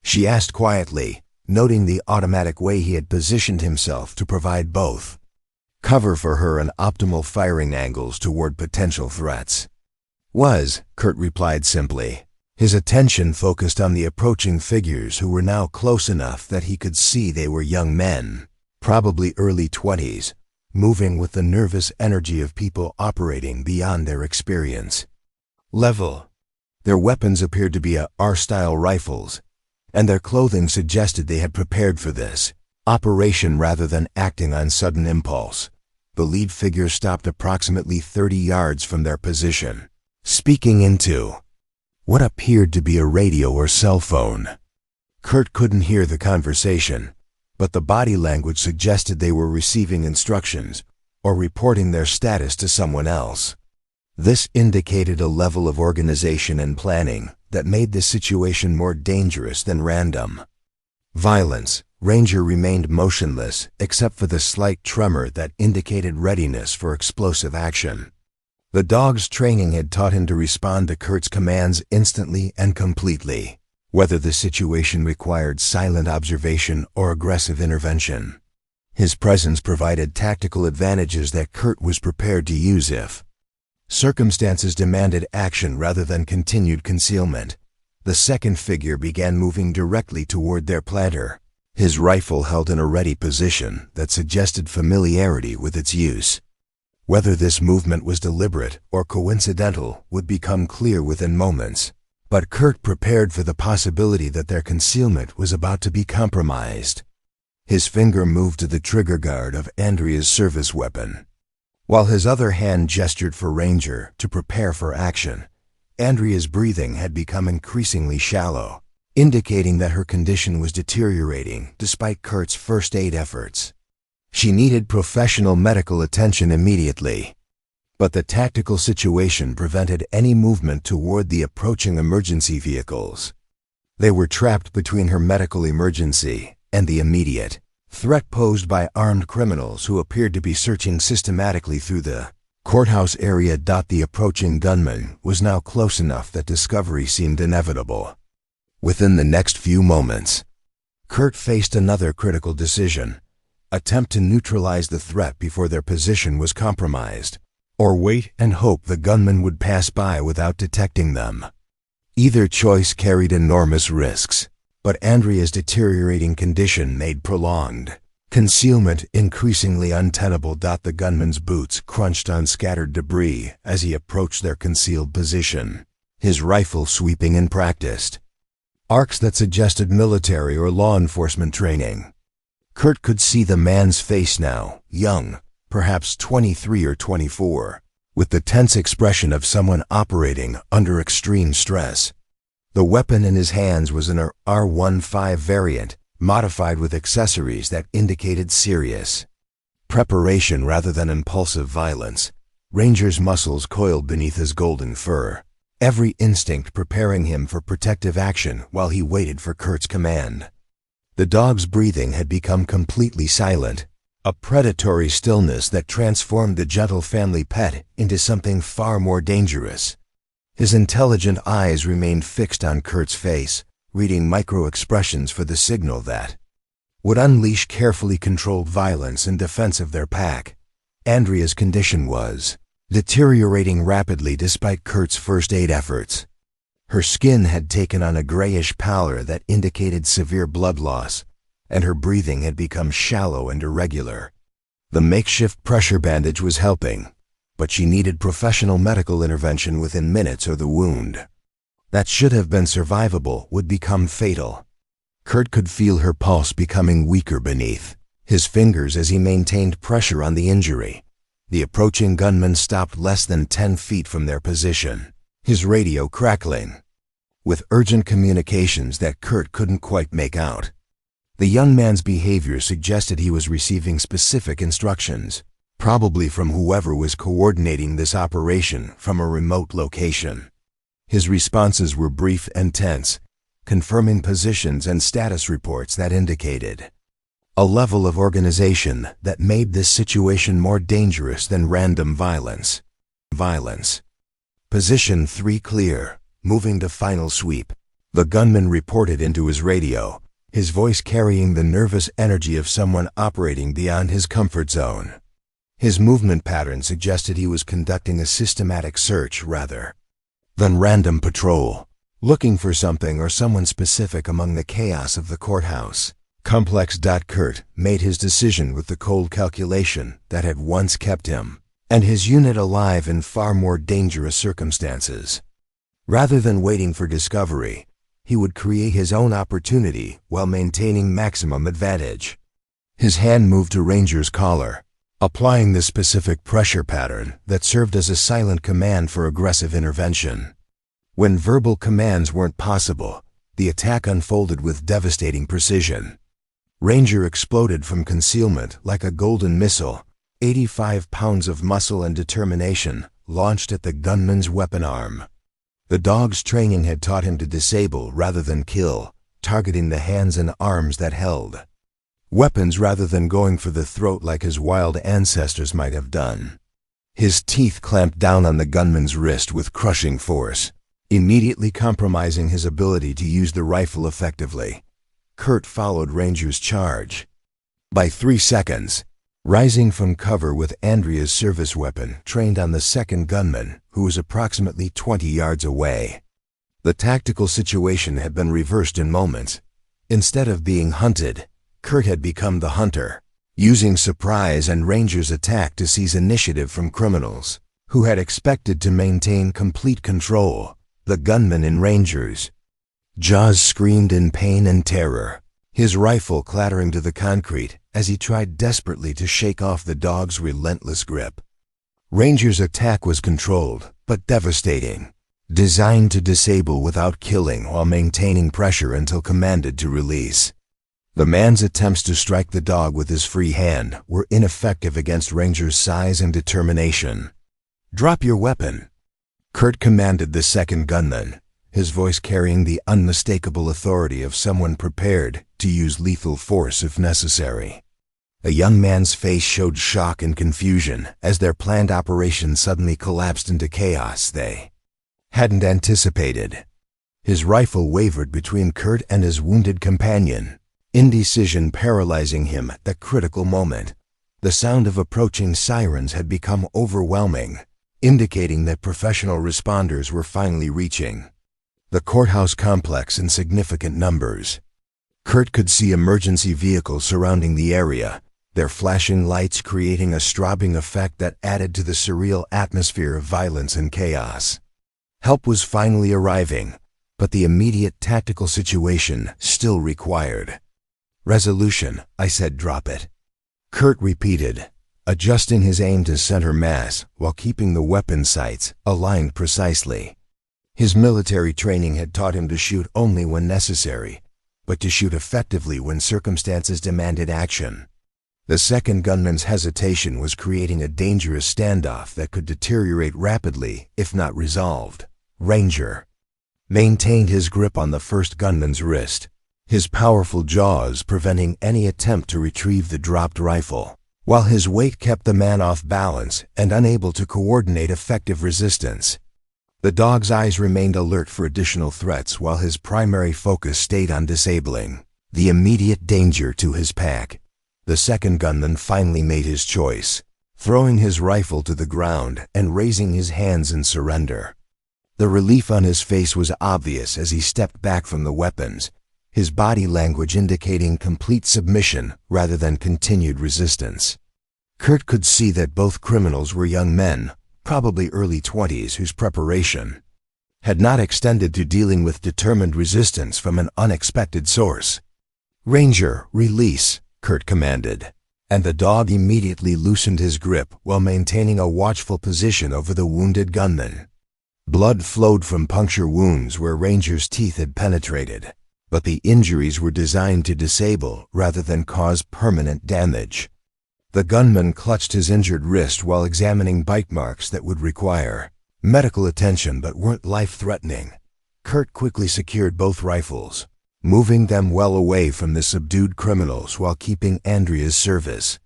she asked quietly, noting the automatic way he had positioned himself to provide both cover for her and optimal firing angles toward potential threats. "Was," Kurt replied simply, his attention focused on the approaching figures who were now close enough that he could see they were young men, probably early 20s, moving with the nervous energy of people operating beyond their experience level. Their weapons appeared to be R-style rifles, and their clothing suggested they had prepared for this operation rather than acting on sudden impulse. The lead figure stopped approximately 30 yards from their position, speaking into what appeared to be a radio or cell phone. Kurt couldn't hear the conversation, but the body language suggested they were receiving instructions or reporting their status to someone else. This indicated a level of organization and planning that made this situation more dangerous than random. Violence. Ranger remained motionless, except for the slight tremor that indicated readiness for explosive action. The dog's training had taught him to respond to Kurt's commands instantly and completely, whether the situation required silent observation or aggressive intervention. His presence provided tactical advantages that Kurt was prepared to use if circumstances demanded action rather than continued concealment. The second figure began moving directly toward their planter, his rifle held in a ready position that suggested familiarity with its use. Whether this movement was deliberate or coincidental would become clear within moments, but Kurt prepared for the possibility that their concealment was about to be compromised. His finger moved to the trigger guard of Andrea's service weapon, while his other hand gestured for Ranger to prepare for action. Andrea's breathing had become increasingly shallow, indicating that her condition was deteriorating despite Kurt's first aid efforts. She needed professional medical attention immediately, but the tactical situation prevented any movement toward the approaching emergency vehicles. They were trapped between her medical emergency and the immediate threat posed by armed criminals who appeared to be searching systematically through the courthouse area. The approaching gunman was now close enough that discovery seemed inevitable. Within the next few moments, Kurt faced another critical decision: attempt to neutralize the threat before their position was compromised, or wait and hope the gunman would pass by without detecting them. Either choice carried enormous risks, but Andrea's deteriorating condition made prolonged concealment increasingly untenable. The gunman's boots crunched on scattered debris as he approached their concealed position, his rifle sweeping and practiced, arcs that suggested military or law enforcement training. Kurt could see the man's face now, young, perhaps 23 or 24, with the tense expression of someone operating under extreme stress. The weapon in his hands was an R-15 variant, modified with accessories that indicated serious preparation rather than impulsive violence. Ranger's muscles coiled beneath his golden fur, every instinct preparing him for protective action while he waited for Kurt's command. The dog's breathing had become completely silent, a predatory stillness that transformed the gentle family pet into something far more dangerous. His intelligent eyes remained fixed on Kurt's face, reading micro-expressions for the signal that would unleash carefully controlled violence in defense of their pack. Andrea's condition was deteriorating rapidly despite Kurt's first aid efforts. Her skin had taken on a grayish pallor that indicated severe blood loss, and her breathing had become shallow and irregular. The makeshift pressure bandage was helping, but she needed professional medical intervention within minutes or the wound that should have been survivable would become fatal. Kurt could feel her pulse becoming weaker beneath his fingers as he maintained pressure on the injury. The approaching gunman stopped less than 10 feet from their position, his radio crackling with urgent communications that Kurt couldn't quite make out. The young man's behavior suggested he was receiving specific instructions, probably from whoever was coordinating this operation from a remote location. His responses were brief and tense, confirming positions and status reports that indicated a level of organization that made this situation more dangerous than random violence. Position 3 clear, moving to final sweep. The gunman reported into his radio, his voice carrying the nervous energy of someone operating beyond his comfort zone. His movement pattern suggested he was conducting a systematic search rather than random patrol, looking for something or someone specific among the chaos of the courthouse complex. Kurt made his decision with the cold calculation that had once kept him and his unit alive in far more dangerous circumstances. Rather than waiting for discovery, he would create his own opportunity while maintaining maximum advantage. His hand moved to Ranger's collar, applying the specific pressure pattern that served as a silent command for aggressive intervention. When verbal commands weren't possible, the attack unfolded with devastating precision. Ranger exploded from concealment like a golden missile, 85 pounds of muscle and determination launched at the gunman's weapon arm. The dog's training had taught him to disable rather than kill, targeting the hands and arms that held weapons rather than going for the throat like his wild ancestors might have done. His teeth clamped down on the gunman's wrist with crushing force, immediately compromising his ability to use the rifle effectively. Kurt followed Ranger's charge. By 3 seconds, rising from cover with Andrea's service weapon trained on the second gunman, who was approximately 20 yards away. The tactical situation had been reversed in moments. Instead of being hunted, Kurt had become the hunter, using surprise and Ranger's attack to seize initiative from criminals, who had expected to maintain complete control. The gunman in Ranger's jaws screamed in pain and terror, his rifle clattering to the concrete as he tried desperately to shake off the dog's relentless grip. Ranger's attack was controlled, but devastating, designed to disable without killing while maintaining pressure until commanded to release. The man's attempts to strike the dog with his free hand were ineffective against Ranger's size and determination. "Drop your weapon," Kurt commanded the second gunman, his voice carrying the unmistakable authority of someone prepared to use lethal force if necessary. A young man's face showed shock and confusion as their planned operation suddenly collapsed into chaos they hadn't anticipated. His rifle wavered between Kurt and his wounded companion, indecision paralyzing him at that critical moment. The sound of approaching sirens had become overwhelming, indicating that professional responders were finally reaching the courthouse complex in significant numbers. Kurt could see emergency vehicles surrounding the area, their flashing lights creating a strobing effect that added to the surreal atmosphere of violence and chaos. Help was finally arriving, but the immediate tactical situation still required resolution. "I said drop it," Kurt repeated, adjusting his aim to center mass while keeping the weapon sights aligned precisely. His military training had taught him to shoot only when necessary, but to shoot effectively when circumstances demanded action. The second gunman's hesitation was creating a dangerous standoff that could deteriorate rapidly if not resolved. Ranger maintained his grip on the first gunman's wrist, his powerful jaws preventing any attempt to retrieve the dropped rifle, while his weight kept the man off balance and unable to coordinate effective resistance. The dog's eyes remained alert for additional threats while his primary focus stayed on disabling the immediate danger to his pack. The second gunman finally made his choice, throwing his rifle to the ground and raising his hands in surrender. The relief on his face was obvious as he stepped back from the weapons, his body language indicating complete submission rather than continued resistance. Kurt could see that both criminals were young men, probably early 20s, whose preparation had not extended to dealing with determined resistance from an unexpected source. "Ranger, release," Kurt commanded, and the dog immediately loosened his grip while maintaining a watchful position over the wounded gunman. Blood flowed from puncture wounds where Ranger's teeth had penetrated, but the injuries were designed to disable rather than cause permanent damage. The gunman clutched his injured wrist while examining bite marks that would require medical attention but weren't life-threatening. Kurt quickly secured both rifles, moving them well away from the subdued criminals while keeping Andrea's service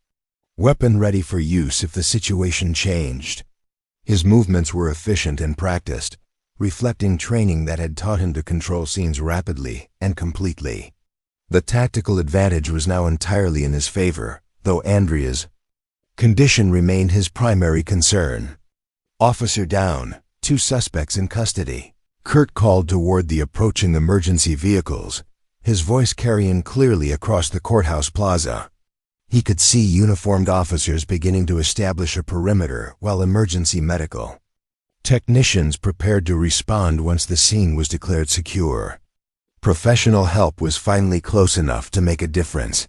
weapon ready for use if the situation changed. His movements were efficient and practiced, reflecting training that had taught him to control scenes rapidly and completely. The tactical advantage was now entirely in his favor, though Andrea's condition remained his primary concern. "Officer down, 2 suspects in custody," Kurt called toward the approaching emergency vehicles, his voice carrying clearly across the courthouse plaza. He could see uniformed officers beginning to establish a perimeter while emergency medical technicians prepared to respond once the scene was declared secure. Professional help was finally close enough to make a difference.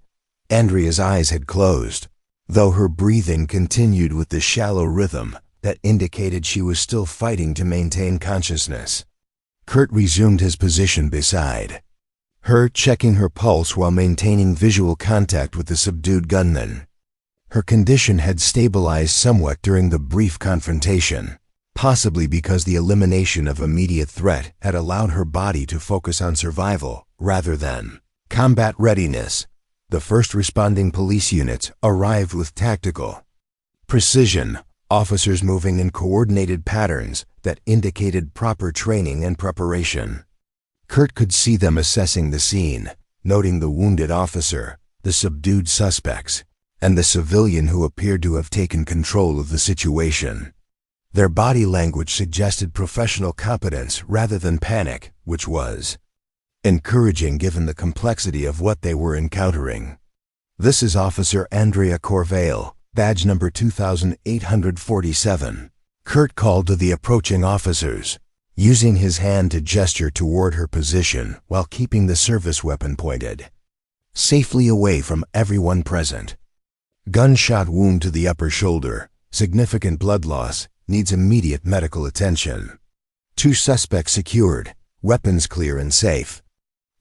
Andrea's eyes had closed, though her breathing continued with the shallow rhythm that indicated she was still fighting to maintain consciousness. Kurt resumed his position beside her, checking her pulse while maintaining visual contact with the subdued gunman. Her condition had stabilized somewhat during the brief confrontation, possibly because the elimination of immediate threat had allowed her body to focus on survival rather than combat readiness. The first responding police units arrived with tactical precision, officers moving in coordinated patterns that indicated proper training and preparation. Kurt could see them assessing the scene, noting the wounded officer, the subdued suspects, and the civilian who appeared to have taken control of the situation. Their body language suggested professional competence rather than panic, which was encouraging given the complexity of what they were encountering. "This is Officer Andrea Corvale, badge number 2847. Kurt called to the approaching officers, using his hand to gesture toward her position while keeping the service weapon pointed safely away from everyone present. "Gunshot wound to the upper shoulder, significant blood loss, needs immediate medical attention. 2 suspects secured, weapons clear and safe."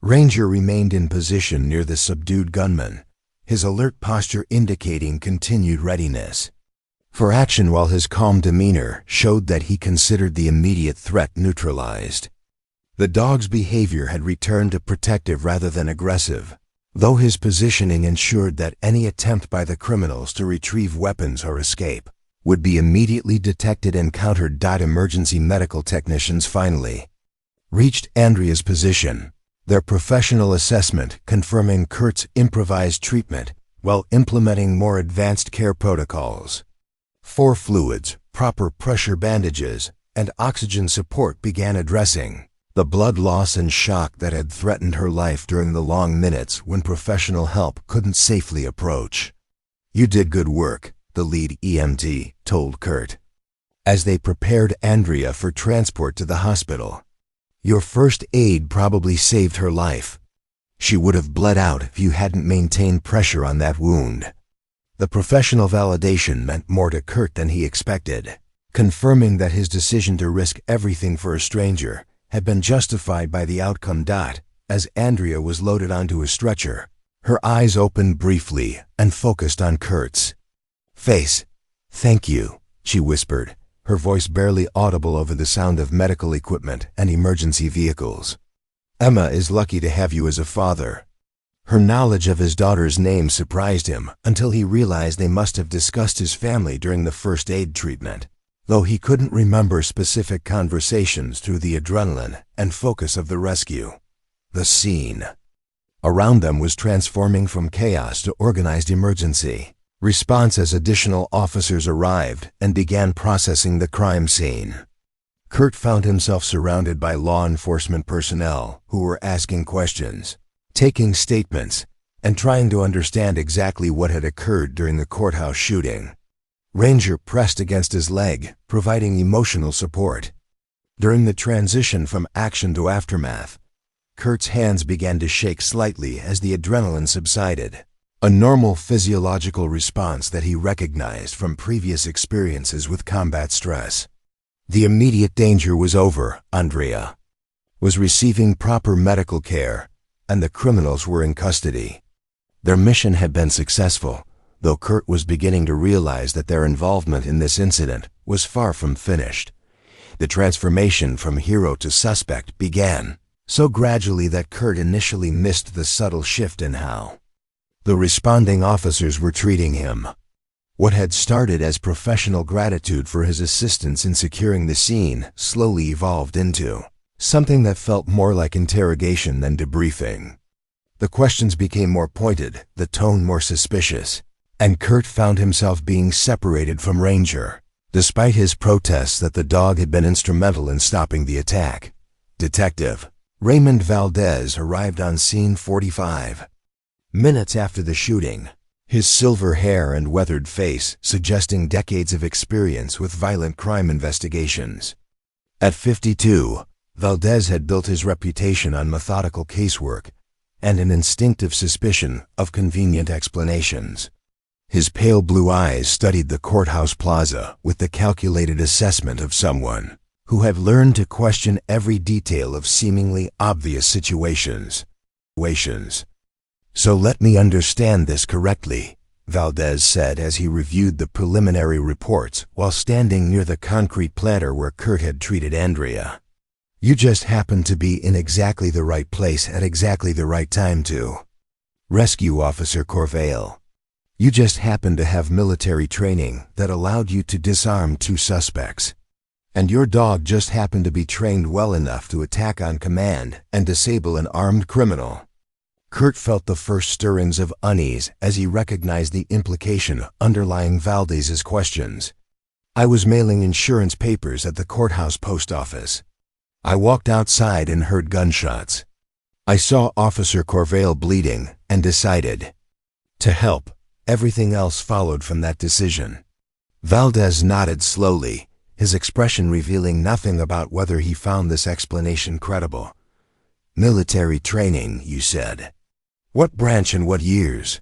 Ranger remained in position near the subdued gunman, his alert posture indicating continued readiness for action, while his calm demeanor showed that he considered the immediate threat neutralized. The dog's behavior had returned to protective rather than aggressive, though his positioning ensured that any attempt by the criminals to retrieve weapons or escape would be immediately detected and countered. Emergency medical technicians finally reached Andrea's position, their professional assessment confirming Kurt's improvised treatment while implementing more advanced care protocols. 4 fluids, proper pressure bandages, and oxygen support began addressing the blood loss and shock that had threatened her life during the long minutes when professional help couldn't safely approach. "You did good work," the lead EMT told Kurt, as they prepared Andrea for transport to the hospital. "Your first aid probably saved her life. She would have bled out if you hadn't maintained pressure on that wound." The professional validation meant more to Kurt than he expected, confirming that his decision to risk everything for a stranger had been justified by the outcome. As Andrea was loaded onto a stretcher, her eyes opened briefly and focused on Kurt's face. "Thank you," she whispered, her voice barely audible over the sound of medical equipment and emergency vehicles. "Emma is lucky to have you as a father." Her knowledge of his daughter's name surprised him until he realized they must have discussed his family during the first aid treatment, though he couldn't remember specific conversations through the adrenaline and focus of the rescue. The scene around them was transforming from chaos to organized emergency response as additional officers arrived and began processing the crime scene. Kurt found himself surrounded by law enforcement personnel who were asking questions, taking statements, and trying to understand exactly what had occurred during the courthouse shooting. Ranger pressed against his leg, providing emotional support. During the transition from action to aftermath, Kurt's hands began to shake slightly as the adrenaline subsided, a normal physiological response that he recognized from previous experiences with combat stress. The immediate danger was over. Andrea was receiving proper medical care, and the criminals were in custody. Their mission had been successful, though Kurt was beginning to realize that their involvement in this incident was far from finished. The transformation from hero to suspect began so gradually that Kurt initially missed the subtle shift in how the responding officers were treating him. What had started as professional gratitude for his assistance in securing the scene slowly evolved into something that felt more like interrogation than debriefing. The questions became more pointed, the tone more suspicious, and Kurt found himself being separated from Ranger, despite his protests that the dog had been instrumental in stopping the attack. Detective Raymond Valdez arrived on scene 45 minutes after the shooting, his silver hair and weathered face suggesting decades of experience with violent crime investigations. At 52, Valdez had built his reputation on methodical casework and an instinctive suspicion of convenient explanations. His pale blue eyes studied the courthouse plaza with the calculated assessment of someone who had learned to question every detail of seemingly obvious situations. "So let me understand this correctly," Valdez said as he reviewed the preliminary reports while standing near the concrete planter where Kurt had treated Andrea. "You just happened to be in exactly the right place at exactly the right time too. Rescue Officer Corvale. You just happened to have military training that allowed you to disarm 2 suspects. And your dog just happened to be trained well enough to attack on command and disable an armed criminal." Kurt felt the first stirrings of unease as he recognized the implication underlying Valdez's questions. "I was mailing insurance papers at the courthouse post office. I walked outside and heard gunshots. I saw Officer Corvale bleeding and decided to help. Everything else followed from that decision." Valdez nodded slowly, his expression revealing nothing about whether he found this explanation credible. "Military training, you said. What branch and what years?"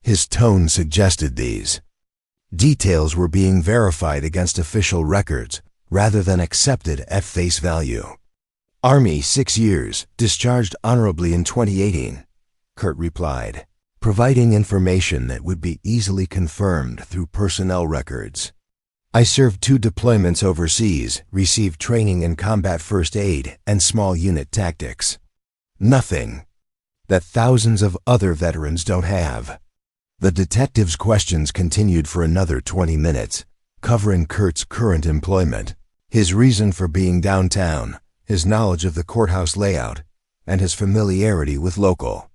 His tone suggested these details were being verified against official records rather than accepted at face value. "Army, 6 years, discharged honorably in 2018, Kurt replied, providing information that would be easily confirmed through personnel records. "I served 2 deployments overseas, received training in combat first aid and small unit tactics. Nothing that thousands of other veterans don't have." The detective's questions continued for another 20 minutes, covering Kurt's current employment, his reason for being downtown, his knowledge of the courthouse layout, and his familiarity with local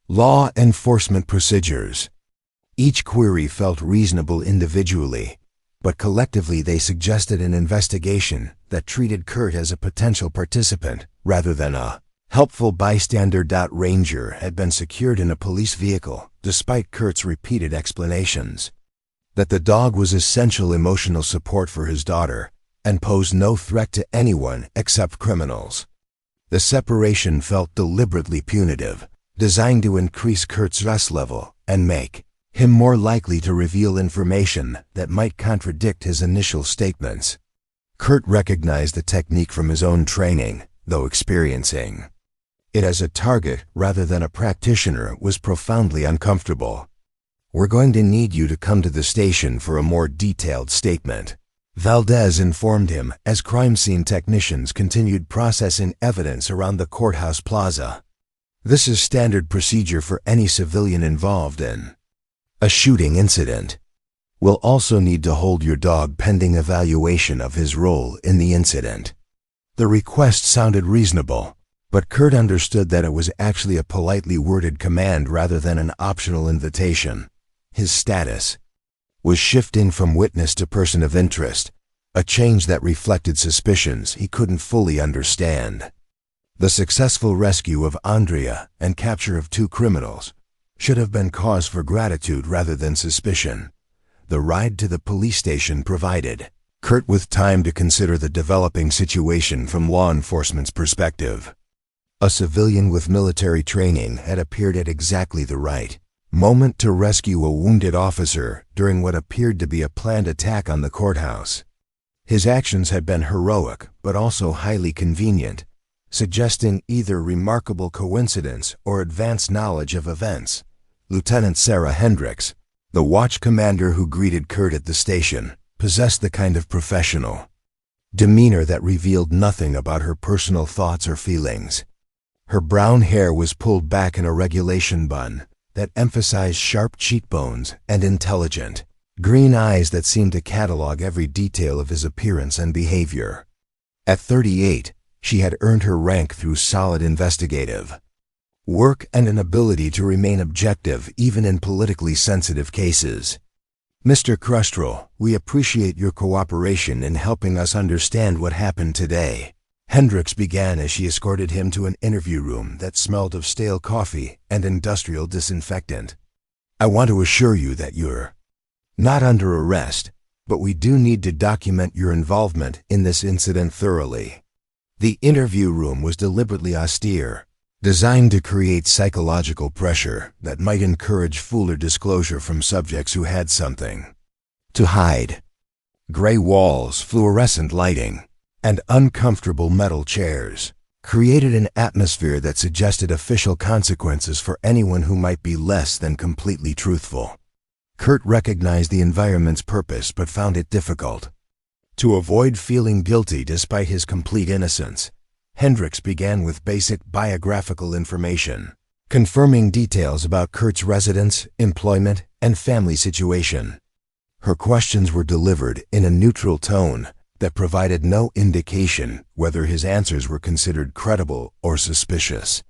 law enforcement procedures. Each query felt reasonable individually, but collectively they suggested an investigation that treated Kurt as a potential participant rather than a helpful bystander. Ranger had been secured in a police vehicle, despite Kurt's repeated explanations that the dog was essential emotional support for his daughter and posed no threat to anyone except criminals. The separation felt deliberately punitive, designed to increase Kurt's stress level and make him more likely to reveal information that might contradict his initial statements. Kurt recognized the technique from his own training, though experiencing it as a target rather than a practitioner was profoundly uncomfortable. "We're going to need you to come to the station for a more detailed statement," Valdez informed him as crime scene technicians continued processing evidence around the courthouse plaza. "This is standard procedure for any civilian involved in a shooting incident. We'll also need to hold your dog pending evaluation of his role in the incident." The request sounded reasonable, but Kurt understood that it was actually a politely worded command rather than an optional invitation. His status was shifting from witness to person of interest, a change that reflected suspicions he couldn't fully understand. The successful rescue of Andrea and capture of 2 criminals should have been cause for gratitude rather than suspicion. The ride to the police station provided Kurt with time to consider the developing situation from law enforcement's perspective. A civilian with military training had appeared at exactly the right moment to rescue a wounded officer during what appeared to be a planned attack on the courthouse. His actions had been heroic but also highly convenient, suggesting either remarkable coincidence or advanced knowledge of events. Lieutenant Sarah Hendricks, the watch commander who greeted Kurt at the station, possessed the kind of professional demeanor that revealed nothing about her personal thoughts or feelings. Her brown hair was pulled back in a regulation bun that emphasized sharp cheekbones and intelligent green eyes that seemed to catalog every detail of his appearance and behavior. At 38, she had earned her rank through solid investigative work and an ability to remain objective even in politically sensitive cases. "Mr. Krustrel, we appreciate your cooperation in helping us understand what happened today," Hendricks began as she escorted him to an interview room that smelled of stale coffee and industrial disinfectant. "I want to assure you that you're not under arrest, but we do need to document your involvement in this incident thoroughly." The interview room was deliberately austere, designed to create psychological pressure that might encourage fuller disclosure from subjects who had something to hide. Gray walls, fluorescent lighting, and uncomfortable metal chairs created an atmosphere that suggested official consequences for anyone who might be less than completely truthful. Kurt recognized the environment's purpose but found it difficult. To avoid feeling guilty despite his complete innocence, Hendricks began with basic biographical information, confirming details about Kurt's residence, employment, and family situation. Her questions were delivered in a neutral tone that provided no indication whether his answers were considered credible or suspicious.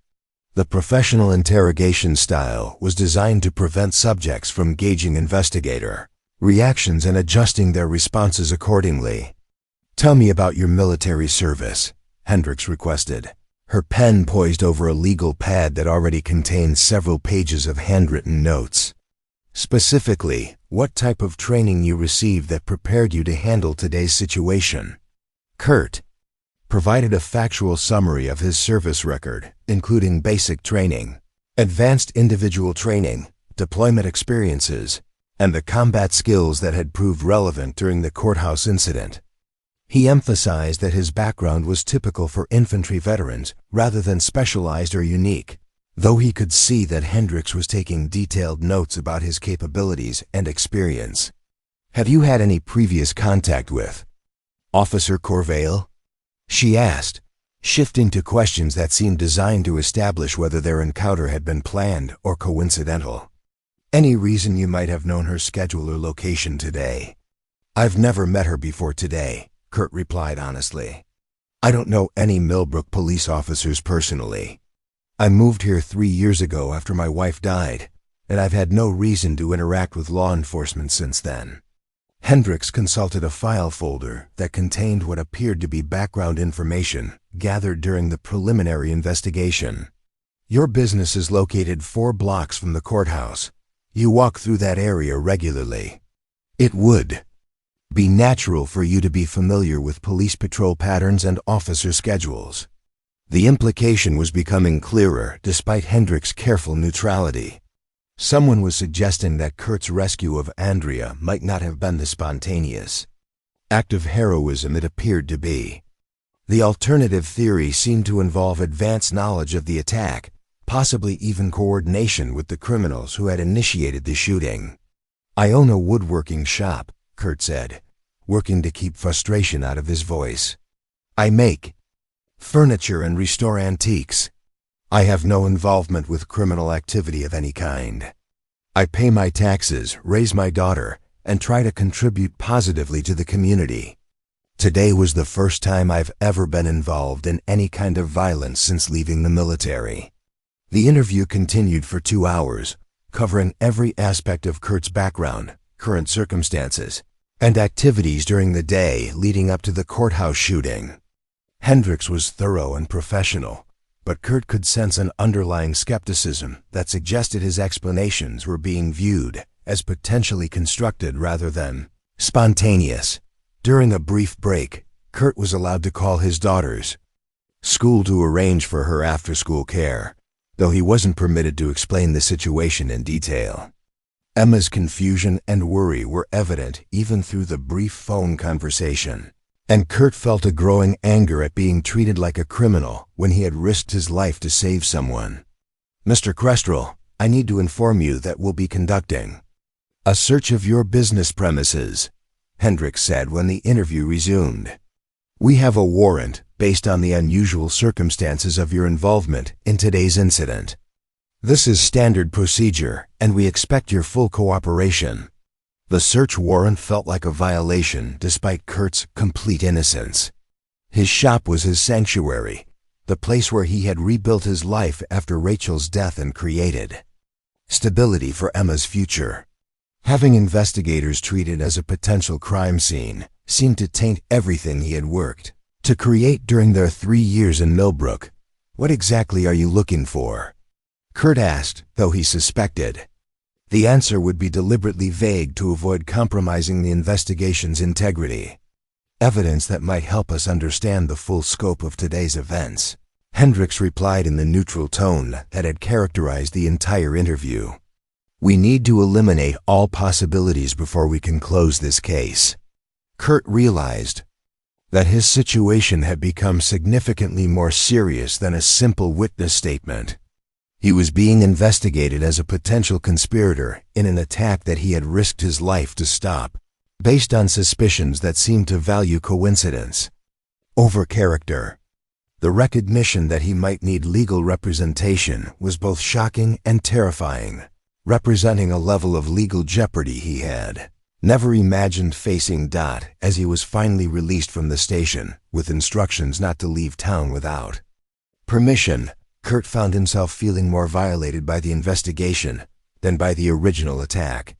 The professional interrogation style was designed to prevent subjects from gauging investigator reactions and adjusting their responses accordingly. "Tell me about your military service," Hendricks requested, her pen poised over a legal pad that already contained several pages of handwritten notes. "Specifically, what type of training you received that prepared you to handle today's situation." Kurt provided a factual summary of his service record, including basic training, advanced individual training, deployment experiences, and the combat skills that had proved relevant during the courthouse incident. He emphasized that his background was typical for infantry veterans rather than specialized or unique, though he could see that Hendricks was taking detailed notes about his capabilities and experience. "Have you had any previous contact with Officer Corvale?" she asked, shifting to questions that seemed designed to establish whether their encounter had been planned or coincidental. "Any reason you might have known her schedule or location today?" "I've never met her before today," Kurt replied honestly. "I don't know any Millbrook police officers personally. I moved here 3 years ago after my wife died, and I've had no reason to interact with law enforcement since then." Hendricks consulted a file folder that contained what appeared to be background information gathered during the preliminary investigation. "Your business is located 4 blocks from the courthouse. You walk through that area regularly. It would be natural for you to be familiar with police patrol patterns and officer schedules." The implication was becoming clearer despite Hendricks' careful neutrality. Someone was suggesting that Kurt's rescue of Andrea might not have been the spontaneous act of heroism it appeared to be. The alternative theory seemed to involve advanced knowledge of the attack, possibly even coordination with the criminals who had initiated the shooting. "I own a woodworking shop," Kurt said, working to keep frustration out of his voice. "I make furniture and restore antiques. I have no involvement with criminal activity of any kind. I pay my taxes, raise my daughter, and try to contribute positively to the community. Today was the first time I've ever been involved in any kind of violence since leaving the military." The interview continued for 2 hours, covering every aspect of Kurt's background, current circumstances, and activities during the day leading up to the courthouse shooting. Hendricks was thorough and professional, but Kurt could sense an underlying skepticism that suggested his explanations were being viewed as potentially constructed rather than spontaneous. During a brief break, Kurt was allowed to call his daughter's school to arrange for her after-school care, though he wasn't permitted to explain the situation in detail. Emma's confusion and worry were evident even through the brief phone conversation, and Kurt felt a growing anger at being treated like a criminal when he had risked his life to save someone. "Mr. Kestrel, I need to inform you that we'll be conducting a search of your business premises," Hendricks said when the interview resumed. "We have a warrant based on the unusual circumstances of your involvement in today's incident. This is standard procedure, and we expect your full cooperation." The search warrant felt like a violation despite Kurt's complete innocence. His shop was his sanctuary, the place where he had rebuilt his life after Rachel's death and created stability for Emma's future. Having investigators treated as a potential crime scene seemed to taint everything he had worked to create during their 3 years in Millbrook. "What exactly are you looking for?" Kurt asked, though he suspected the answer would be deliberately vague to avoid compromising the investigation's integrity. "Evidence that might help us understand the full scope of today's events," Hendricks replied in the neutral tone that had characterized the entire interview. "We need to eliminate all possibilities before we can close this case." Kurt realized that his situation had become significantly more serious than a simple witness statement. He was being investigated as a potential conspirator in an attack that he had risked his life to stop, based on suspicions that seemed to value coincidence over character. The recognition that he might need legal representation was both shocking and terrifying, representing a level of legal jeopardy he had never imagined facing. As he was finally released from the station, with instructions not to leave town without permission, Kurt found himself feeling more violated by the investigation than by the original attack.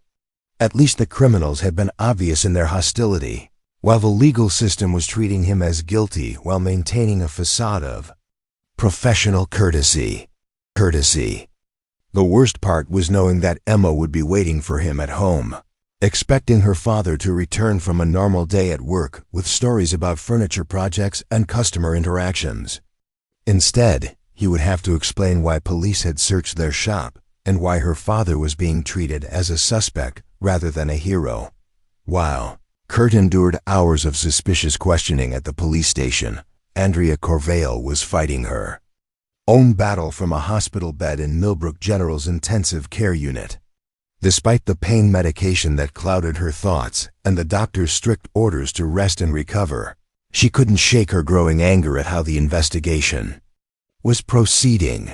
At least the criminals had been obvious in their hostility, while the legal system was treating him as guilty while maintaining a facade of professional courtesy. The worst part was knowing that Emma would be waiting for him at home, expecting her father to return from a normal day at work with stories about furniture projects and customer interactions. Instead, he would have to explain why police had searched their shop and why her father was being treated as a suspect rather than a hero. Wow. Kurt endured hours of suspicious questioning at the police station. Andrea Corvale was fighting her own battle from a hospital bed in Millbrook General's intensive care unit. Despite the pain medication that clouded her thoughts and the doctor's strict orders to rest and recover, she couldn't shake her growing anger at how the investigation was proceeding.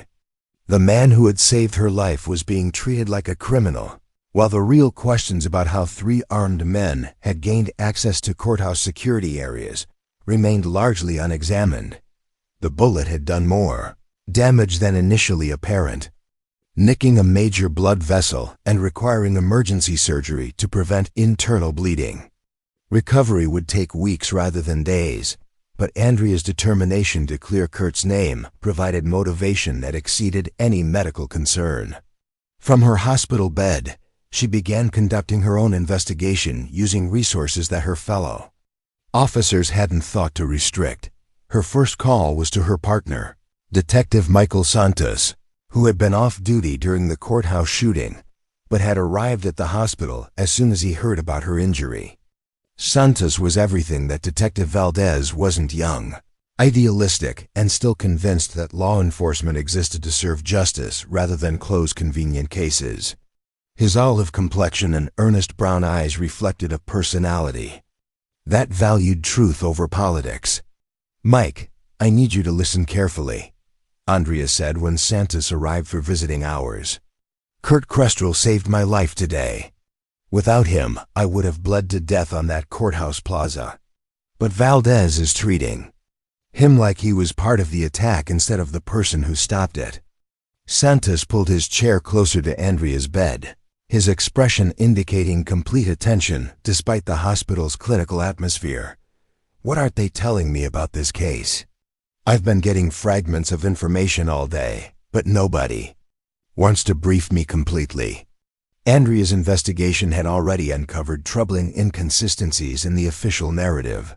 The man who had saved her life was being treated like a criminal, while the real questions about how 3 armed men had gained access to courthouse security areas remained largely unexamined. The bullet had done more damage than initially apparent, nicking a major blood vessel and requiring emergency surgery to prevent internal bleeding. Recovery would take weeks rather than days, but Andrea's determination to clear Kurt's name provided motivation that exceeded any medical concern. From her hospital bed, she began conducting her own investigation using resources that her fellow officers hadn't thought to restrict. Her first call was to her partner, Detective Michael Santos, who had been off duty during the courthouse shooting, but had arrived at the hospital as soon as he heard about her injury. Santos was everything that Detective Valdez wasn't: young, idealistic, and still convinced that law enforcement existed to serve justice rather than close convenient cases. His olive complexion and earnest brown eyes reflected a personality that valued truth over politics. "Mike, I need you to listen carefully," Andrea said when Santos arrived for visiting hours. "Kurt Kestrel saved my life today. Without him, I would have bled to death on that courthouse plaza. But Valdez is treating him like he was part of the attack instead of the person who stopped it." Santos pulled his chair closer to Andrea's bed, his expression indicating complete attention despite the hospital's clinical atmosphere. "What aren't they telling me about this case? I've been getting fragments of information all day, but nobody wants to brief me completely." Andrea's investigation had already uncovered troubling inconsistencies in the official narrative.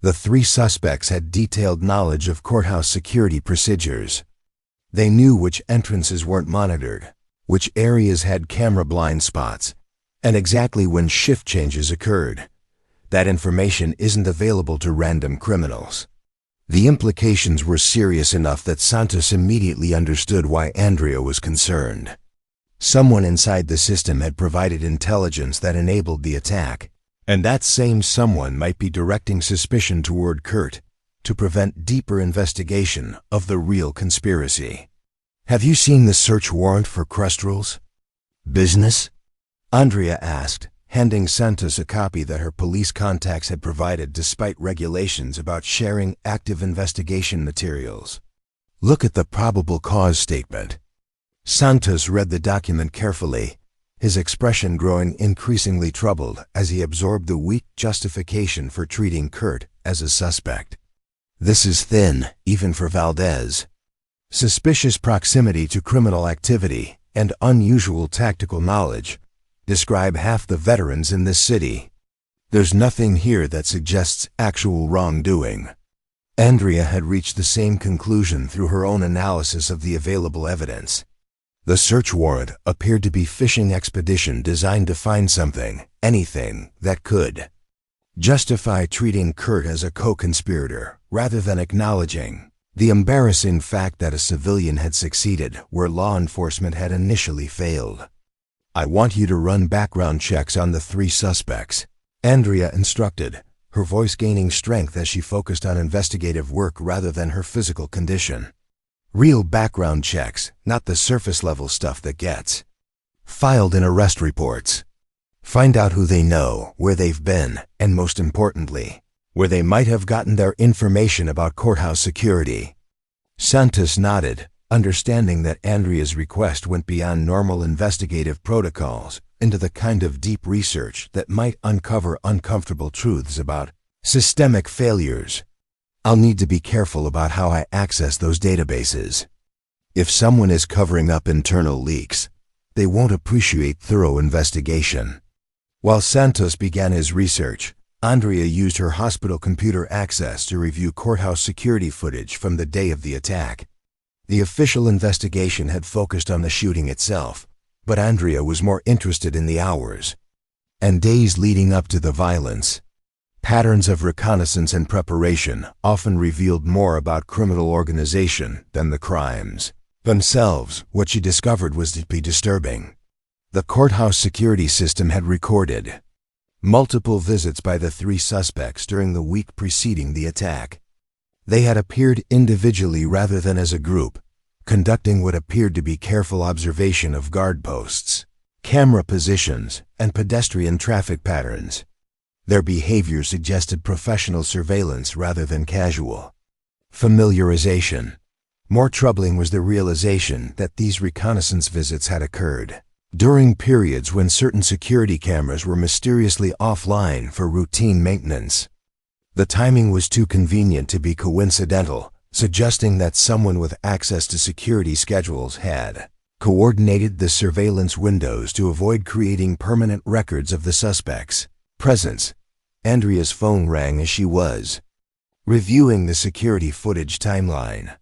The 3 suspects had detailed knowledge of courthouse security procedures. They knew which entrances weren't monitored, which areas had camera blind spots, and exactly when shift changes occurred. That information isn't available to random criminals. The implications were serious enough that Santos immediately understood why Andrea was concerned. Someone inside the system had provided intelligence that enabled the attack, and that same someone might be directing suspicion toward Kurt to prevent deeper investigation of the real conspiracy. "Have you seen the search warrant for Kestrel's business?" Andrea asked, handing Santos a copy that her police contacts had provided despite regulations about sharing active investigation materials. "Look at the probable cause statement." Santos read the document carefully, his expression growing increasingly troubled as he absorbed the weak justification for treating Kurt as a suspect. "This is thin, even for Valdez. Suspicious proximity to criminal activity and unusual tactical knowledge describe half the veterans in this city. There's nothing here that suggests actual wrongdoing." Andrea had reached the same conclusion through her own analysis of the available evidence. The search warrant appeared to be a fishing expedition designed to find something, anything, that could justify treating Kurt as a co-conspirator rather than acknowledging The embarrassing fact that a civilian had succeeded where law enforcement had initially failed. "I want you to run background checks on the 3 suspects," Andrea instructed, her voice gaining strength as she focused on investigative work rather than her physical condition. Real background checks, not the surface-level stuff that gets filed in arrest reports. Find out who they know, where they've been, and most importantly, where they might have gotten their information about courthouse security. Santos nodded, understanding that Andrea's request went beyond normal investigative protocols into the kind of deep research that might uncover uncomfortable truths about systemic failures. "I'll need to be careful about how I access those databases. If someone is covering up internal leaks, they won't appreciate thorough investigation." While Santos began his research, Andrea used her hospital computer access to review courthouse security footage from the day of the attack. The official investigation had focused on the shooting itself, but Andrea was more interested in the hours and days leading up to the violence. Patterns of reconnaissance and preparation often revealed more about criminal organization than the crimes themselves. What she discovered was deeply disturbing. The courthouse security system had recorded multiple visits by the 3 suspects during the week preceding the attack. They had appeared individually rather than as a group, conducting what appeared to be careful observation of guard posts, camera positions, and pedestrian traffic patterns. Their behavior suggested professional surveillance rather than casual familiarization. More troubling was the realization that these reconnaissance visits had occurred during periods when certain security cameras were mysteriously offline for routine maintenance. The timing was too convenient to be coincidental, suggesting that someone with access to security schedules had coordinated the surveillance windows to avoid creating permanent records of the suspects' presence. Andrea's phone rang as she was reviewing the security footage timeline.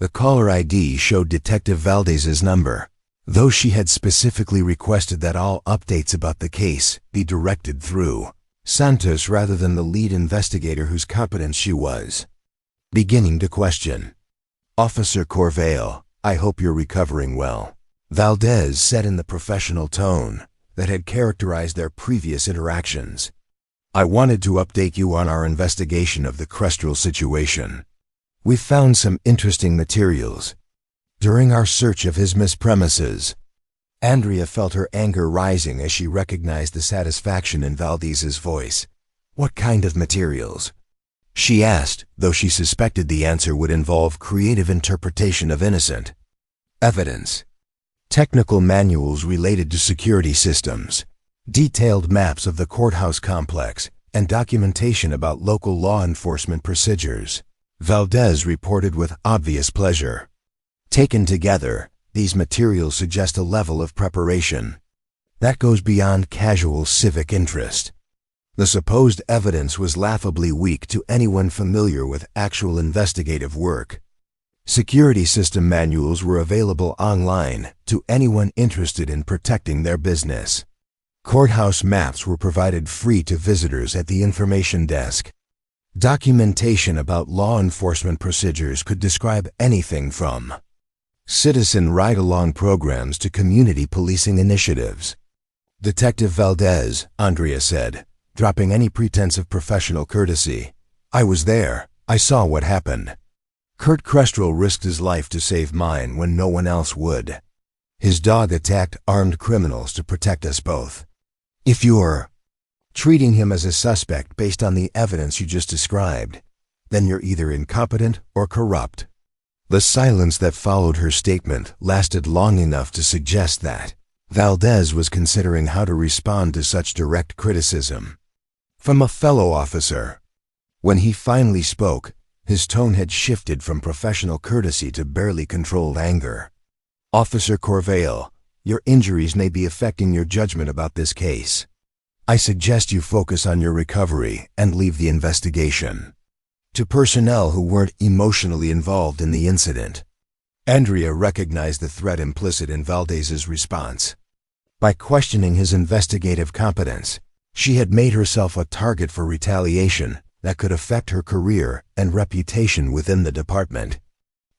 The caller ID showed Detective Valdez's number, though she had specifically requested that all updates about the case be directed through Santos rather than the lead investigator whose competence she was beginning to question. "Officer Corvale, I hope you're recovering well," Valdez said in the professional tone that had characterized their previous interactions. "I wanted to update you on our investigation of the Kestrel situation. We found some interesting materials during our search of his premises." Andrea felt her anger rising as she recognized the satisfaction in Valdez's voice. "What kind of materials?" she asked, though she suspected the answer would involve creative interpretation of innocent evidence. Technical manuals related to security systems, detailed maps of the courthouse complex, and documentation about local law enforcement procedures, Valdez reported with obvious pleasure. Taken together, these materials suggest a level of preparation that goes beyond casual civic interest. The supposed evidence was laughably weak to anyone familiar with actual investigative work. Security system manuals were available online to anyone interested in protecting their business. Courthouse maps were provided free to visitors at the information desk. Documentation about law enforcement procedures could describe anything from citizen ride-along programs to community policing initiatives. "Detective Valdez," Andrea said, dropping any pretense of professional courtesy, "I was there. I saw what happened. Kurt Kestrel risked his life to save mine when no one else would. His dog attacked armed criminals to protect us both. If you're treating him as a suspect based on the evidence you just described, then you're either incompetent or corrupt." The silence that followed her statement lasted long enough to suggest that Valdez was considering how to respond to such direct criticism from a fellow officer. When he finally spoke, his tone had shifted from professional courtesy to barely controlled anger. "Officer Corvale, your injuries may be affecting your judgment about this case. I suggest you focus on your recovery and leave the investigation to personnel who weren't emotionally involved in the incident." Andrea recognized the threat implicit in Valdez's response. By questioning his investigative competence, she had made herself a target for retaliation that could affect her career and reputation within the department.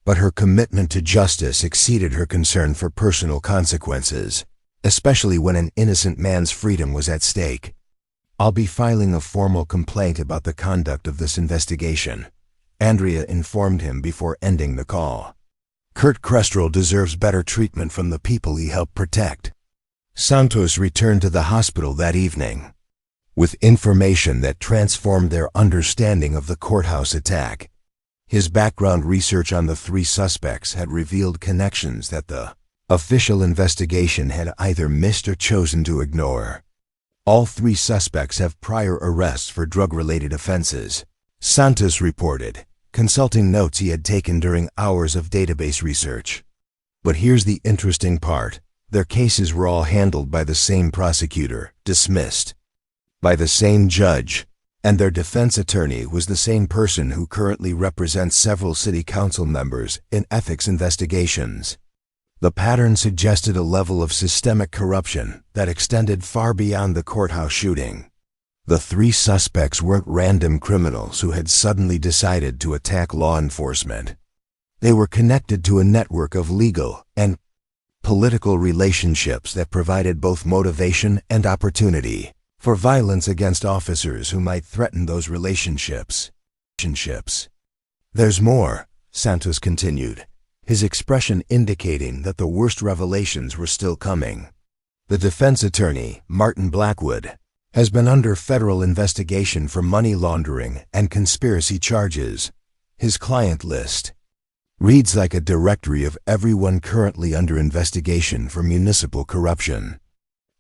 But her commitment to justice exceeded her concern for personal consequences, especially when an innocent man's freedom was at stake. "I'll be filing a formal complaint about the conduct of this investigation," Andrea informed him before ending the call. "Kurt Kestrel deserves better treatment from the people he helped protect." Santos returned to the hospital that evening with information that transformed their understanding of the courthouse attack. His background research on the three suspects had revealed connections that the official investigation had either missed or chosen to ignore. All three suspects have prior arrests for drug-related offenses, Santos reported, consulting notes he had taken during hours of database research. But here's the interesting part. Their cases were all handled by the same prosecutor, dismissed by the same judge, and their defense attorney was the same person who currently represents several city council members in ethics investigations. The pattern suggested a level of systemic corruption that extended far beyond the courthouse shooting. The three suspects weren't random criminals who had suddenly decided to attack law enforcement. They were connected to a network of legal and political relationships that provided both motivation and opportunity for violence against officers who might threaten those relationships. "There's more," Santos continued, his expression indicating that the worst revelations were still coming. "The defense attorney, Martin Blackwood, has been under federal investigation for money laundering and conspiracy charges. His client list reads like a directory of everyone currently under investigation for municipal corruption."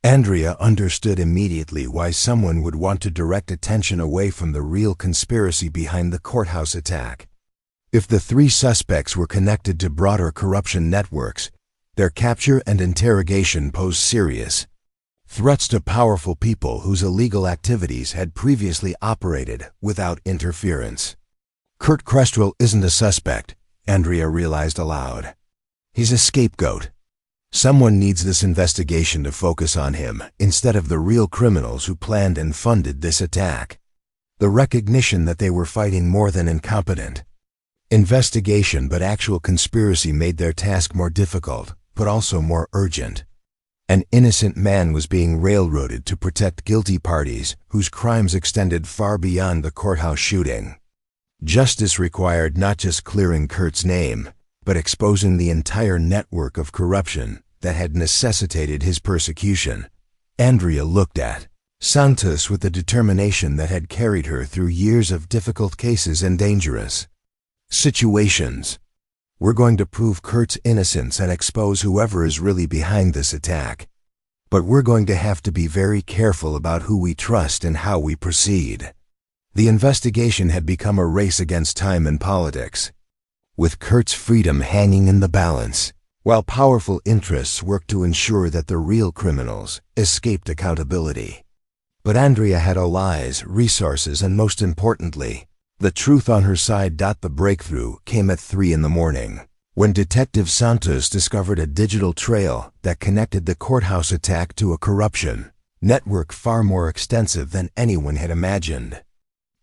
Andrea understood immediately why someone would want to direct attention away from the real conspiracy behind the courthouse attack. If the three suspects were connected to broader corruption networks, their capture and interrogation posed serious threats to powerful people whose illegal activities had previously operated without interference. "Kurt Kestrel isn't a suspect," Andrea realized aloud. "He's a scapegoat. Someone needs this investigation to focus on him instead of the real criminals who planned and funded this attack." The recognition that they were fighting more than incompetent investigation but actual conspiracy made their task more difficult, but also more urgent. An innocent man was being railroaded to protect guilty parties whose crimes extended far beyond the courthouse shooting. Justice required not just clearing Kurt's name, but exposing the entire network of corruption that had necessitated his persecution. Andrea looked at Santos with the determination that had carried her through years of difficult cases and dangerous situations. "We're going to prove Kurt's innocence and expose whoever is really behind this attack. But we're going to have to be very careful about who we trust and how we proceed." The investigation had become a race against time and politics, with Kurt's freedom hanging in the balance, while powerful interests worked to ensure that the real criminals escaped accountability. But Andrea had allies, resources, and most importantly, the truth on her side. The breakthrough came at 3 a.m, when Detective Santos discovered a digital trail that connected the courthouse attack to a corruption network far more extensive than anyone had imagined.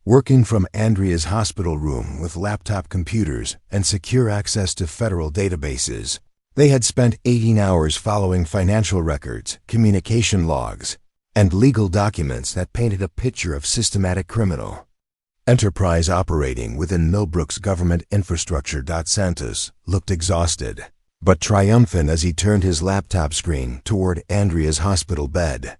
Working from Andrea's hospital room with laptop computers and secure access to federal databases, they had spent 18 hours following financial records, communication logs, and legal documents that painted a picture of systematic criminal enterprise operating within Millbrook's government infrastructure. Santos looked exhausted, but triumphant as he turned his laptop screen toward Andrea's hospital bed.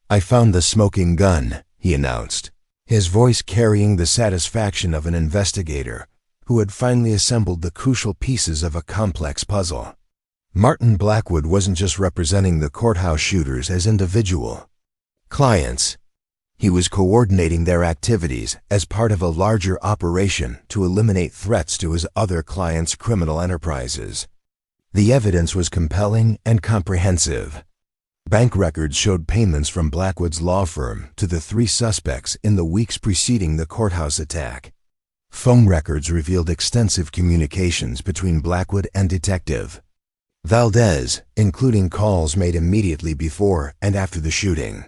"I found the smoking gun," he announced, his voice carrying the satisfaction of an investigator who had finally assembled the crucial pieces of a complex puzzle. Martin Blackwood wasn't just representing the courthouse shooters as individual clients. He was coordinating their activities as part of a larger operation to eliminate threats to his other clients' criminal enterprises. The evidence was compelling and comprehensive. Bank records showed payments from Blackwood's law firm to the 3 suspects in the weeks preceding the courthouse attack. Phone records revealed extensive communications between Blackwood and Detective Valdez, including calls made immediately before and after the shooting.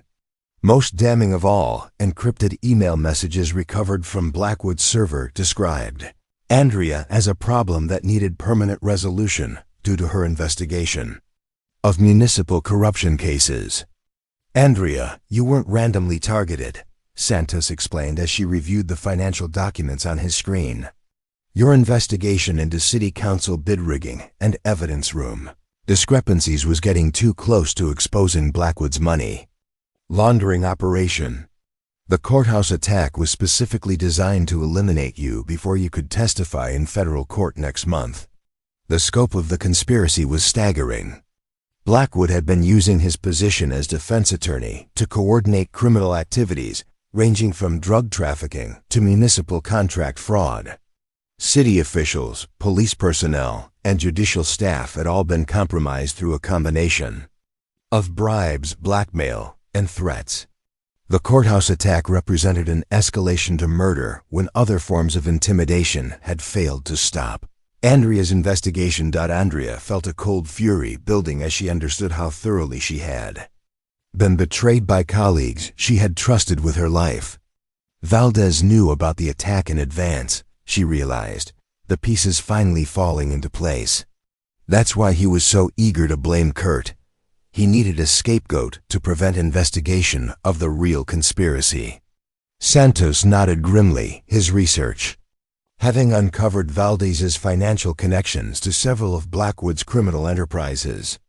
Most damning of all, encrypted email messages recovered from Blackwood's server described Andrea as a problem that needed permanent resolution due to her investigation of municipal corruption cases. "Andrea, you weren't randomly targeted," Santos explained as she reviewed the financial documents on his screen. "Your investigation into city council bid rigging and evidence room discrepancies was getting too close to exposing Blackwood's money laundering operation. The courthouse attack was specifically designed to eliminate you before you could testify in federal court next month." The scope of the conspiracy was staggering. Blackwood had been using his position as defense attorney to coordinate criminal activities ranging from drug trafficking to municipal contract fraud. City officials, police personnel, and judicial staff had all been compromised through a combination of bribes, blackmail, and threats. The courthouse attack represented an escalation to murder when other forms of intimidation had failed to stop. Andrea's investigation. Andrea felt a cold fury building as she understood how thoroughly she had been betrayed by colleagues she had trusted with her life. Valdez knew about the attack in advance, she realized, the pieces finally falling into place. That's why he was so eager to blame Kurt. He needed a scapegoat to prevent investigation of the real conspiracy. Santos nodded grimly, his research having uncovered Valdez's financial connections to several of Blackwood's criminal enterprises.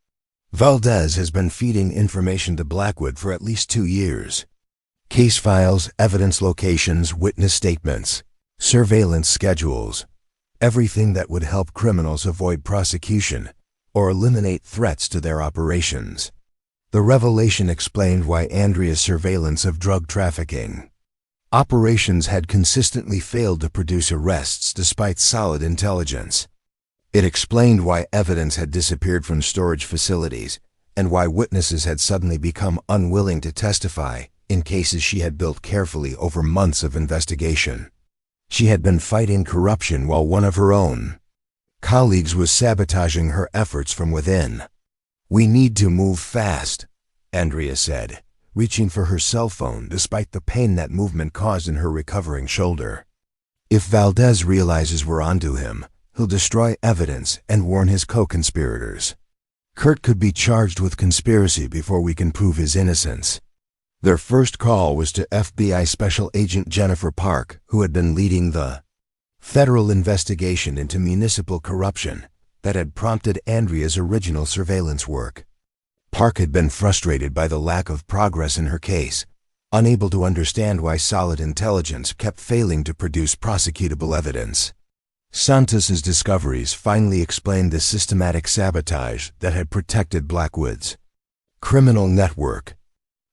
Valdez has been feeding information to Blackwood for at least 2 years. Case files, evidence locations, witness statements, surveillance schedules, everything that would help criminals avoid prosecution or eliminate threats to their operations. The revelation explained why Andrea's surveillance of drug trafficking operations had consistently failed to produce arrests despite solid intelligence. It explained why evidence had disappeared from storage facilities and why witnesses had suddenly become unwilling to testify in cases she had built carefully over months of investigation. She had been fighting corruption while one of her own colleagues was sabotaging her efforts from within. "We need to move fast," Andrea said, reaching for her cell phone despite the pain that movement caused in her recovering shoulder. "If Valdez realizes we're onto him, he'll destroy evidence and warn his co-conspirators. Kurt could be charged with conspiracy before we can prove his innocence." Their first call was to FBI Special Agent Jennifer Park, who had been leading the federal investigation into municipal corruption that had prompted Andrea's original surveillance work. Park had been frustrated by the lack of progress in her case, unable to understand why solid intelligence kept failing to produce prosecutable evidence. Santos's discoveries finally explained the systematic sabotage that had protected Blackwood's criminal network.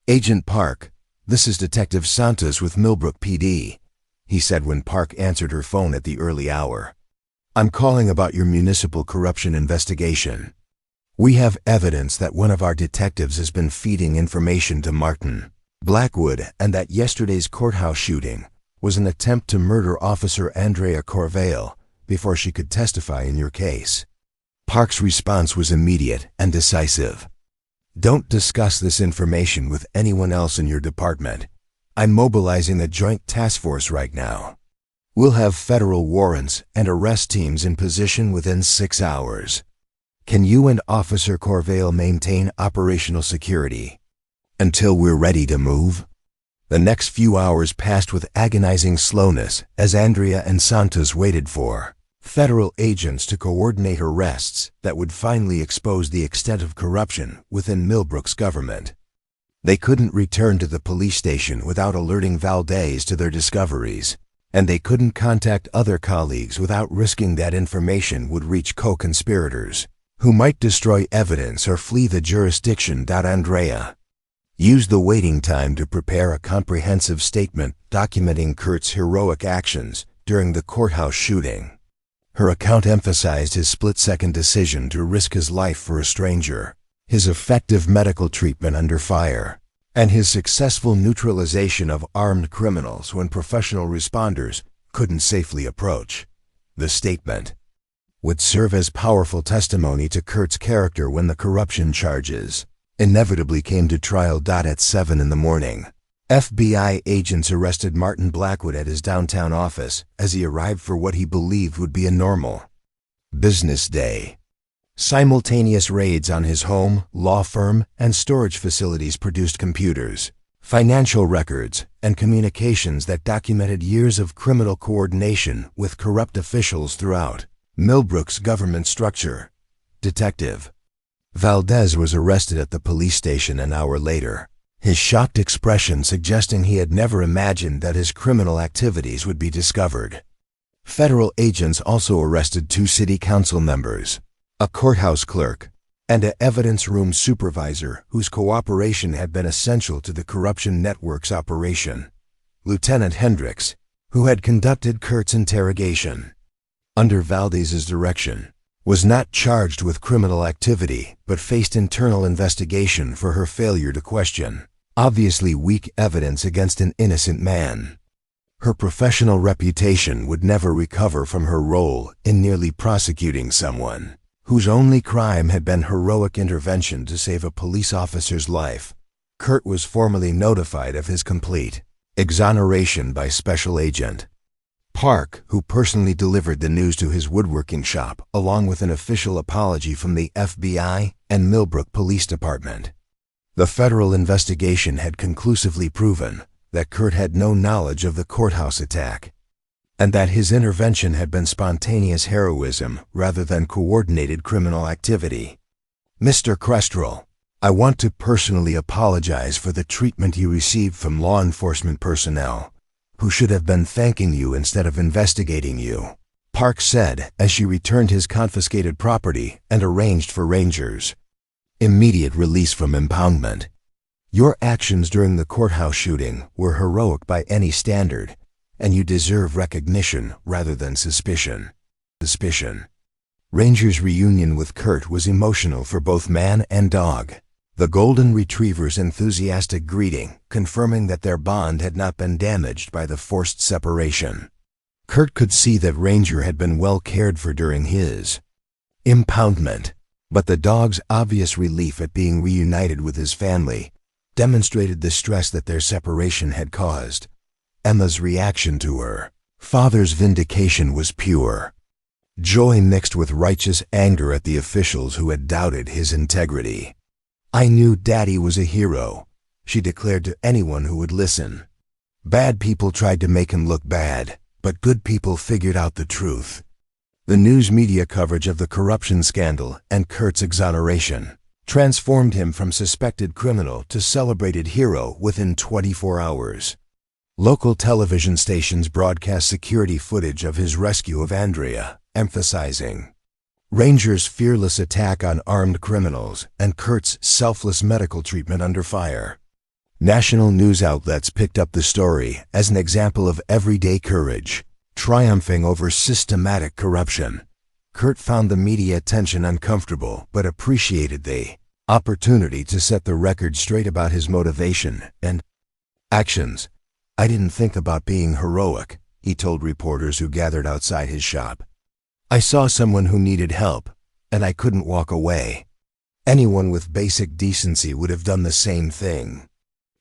"Agent Park, this is Detective Santos with Millbrook PD," he said when Park answered her phone at the early hour. "I'm calling about your municipal corruption investigation. We have evidence that one of our detectives has been feeding information to Martin Blackwood and that yesterday's courthouse shooting was an attempt to murder Officer Andrea Corvale before she could testify in your case." Park's response was immediate and decisive. "Don't discuss this information with anyone else in your department. I'm mobilizing the Joint Task Force right now. We'll have federal warrants and arrest teams in position within 6 hours. Can you and Officer Corvale maintain operational security until we're ready to move?" The next few hours passed with agonizing slowness as Andrea and Santos waited for federal agents to coordinate arrests that would finally expose the extent of corruption within Millbrook's government. They couldn't return to the police station without alerting Valdez to their discoveries, and they couldn't contact other colleagues without risking that information would reach co-conspirators who might destroy evidence or flee the jurisdiction. Andrea used the waiting time to prepare a comprehensive statement documenting Kurt's heroic actions during the courthouse shooting. Her account emphasized his split-second decision to risk his life for a stranger, his effective medical treatment under fire, and his successful neutralization of armed criminals when professional responders couldn't safely approach. The statement would serve as powerful testimony to Kurt's character when the corruption charges inevitably came to trial. At 7 in the morning, FBI agents arrested Martin Blackwood at his downtown office as he arrived for what he believed would be a normal business day. Simultaneous raids on his home, law firm, and storage facilities produced computers, financial records, and communications that documented years of criminal coordination with corrupt officials throughout Millbrook's government structure. Detective Valdez was arrested at the police station an hour later, his shocked expression suggesting he had never imagined that his criminal activities would be discovered. Federal agents also arrested 2 city council members, a courthouse clerk, and an evidence room supervisor whose cooperation had been essential to the corruption network's operation. Lieutenant Hendricks, who had conducted Kurt's interrogation under Valdez's direction, was not charged with criminal activity but faced internal investigation for her failure to question obviously weak evidence against an innocent man. Her professional reputation would never recover from her role in nearly prosecuting someone whose only crime had been heroic intervention to save a police officer's life. Kurt was formally notified of his complete exoneration by Special Agent Park, who personally delivered the news to his woodworking shop, along with an official apology from the FBI and Millbrook Police Department. The federal investigation had conclusively proven that Kurt had no knowledge of the courthouse attack, and that his intervention had been spontaneous heroism rather than coordinated criminal activity. Mr. Kestrel, I want to personally apologize for the treatment you received from law enforcement personnel, who should have been thanking you instead of investigating you, Park said as she returned his confiscated property and arranged for Ranger's immediate release from impoundment. Your actions during the courthouse shooting were heroic by any standard, and you deserve recognition rather than suspicion. Ranger's reunion with Kurt was emotional for both man and dog. The golden retriever's enthusiastic greeting, confirming that their bond had not been damaged by the forced separation. Kurt could see that Ranger had been well cared for during his impoundment, but the dog's obvious relief at being reunited with his family demonstrated the stress that their separation had caused. Emma's reaction to her father's vindication was pure joy mixed with righteous anger at the officials who had doubted his integrity. I knew Daddy was a hero, she declared to anyone who would listen. Bad people tried to make him look bad, but good people figured out the truth. The news media coverage of the corruption scandal and Kurt's exoneration transformed him from suspected criminal to celebrated hero within 24 hours. Local television stations broadcast security footage of his rescue of Andrea, emphasizing Ranger's fearless attack on armed criminals and Kurt's selfless medical treatment under fire. National news outlets picked up the story as an example of everyday courage, triumphing over systematic corruption. Kurt found the media attention uncomfortable but appreciated the opportunity to set the record straight about his motivation and actions. I didn't think about being heroic, he told reporters who gathered outside his shop. I saw someone who needed help, and I couldn't walk away. Anyone with basic decency would have done the same thing.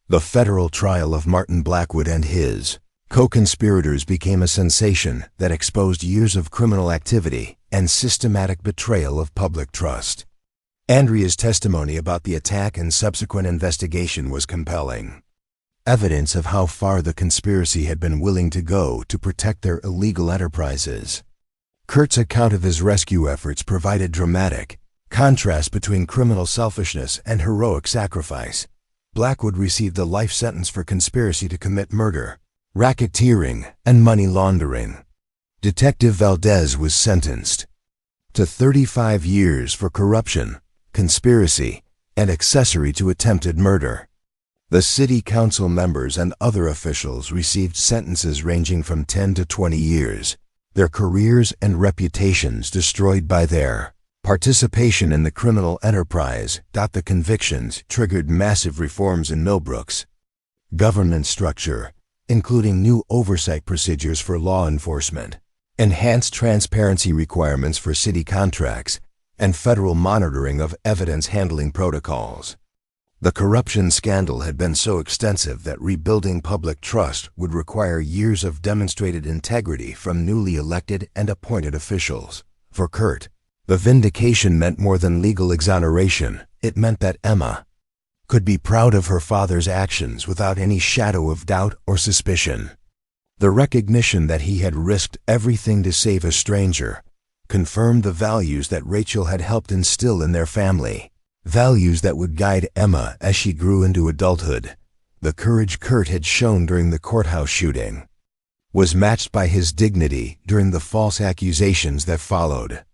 The federal trial of Martin Blackwood and his co-conspirators became a sensation that exposed years of criminal activity and systematic betrayal of public trust. Andrea's testimony about the attack and subsequent investigation was compelling. Evidence of how far the conspiracy had been willing to go to protect their illegal enterprises. Kurt's account of his rescue efforts provided dramatic contrast between criminal selfishness and heroic sacrifice. Blackwood received a life sentence for conspiracy to commit murder, racketeering, and money laundering. Detective Valdez was sentenced to 35 years for corruption, conspiracy, and accessory to attempted murder. The city council members and other officials received sentences ranging from 10 to 20 years. Their careers and reputations destroyed by their participation in the criminal enterprise. The convictions triggered massive reforms in Millbrook's governance structure, including new oversight procedures for law enforcement, enhanced transparency requirements for city contracts, and federal monitoring of evidence handling protocols. The corruption scandal had been so extensive that rebuilding public trust would require years of demonstrated integrity from newly elected and appointed officials. For Kurt, the vindication meant more than legal exoneration. It meant that Emma could be proud of her father's actions without any shadow of doubt or suspicion. The recognition that he had risked everything to save a stranger confirmed the values that Rachel had helped instill in their family. Values that would guide Emma as she grew into adulthood. The courage Kurt had shown during the courthouse shooting was matched by his dignity during the false accusations that followed.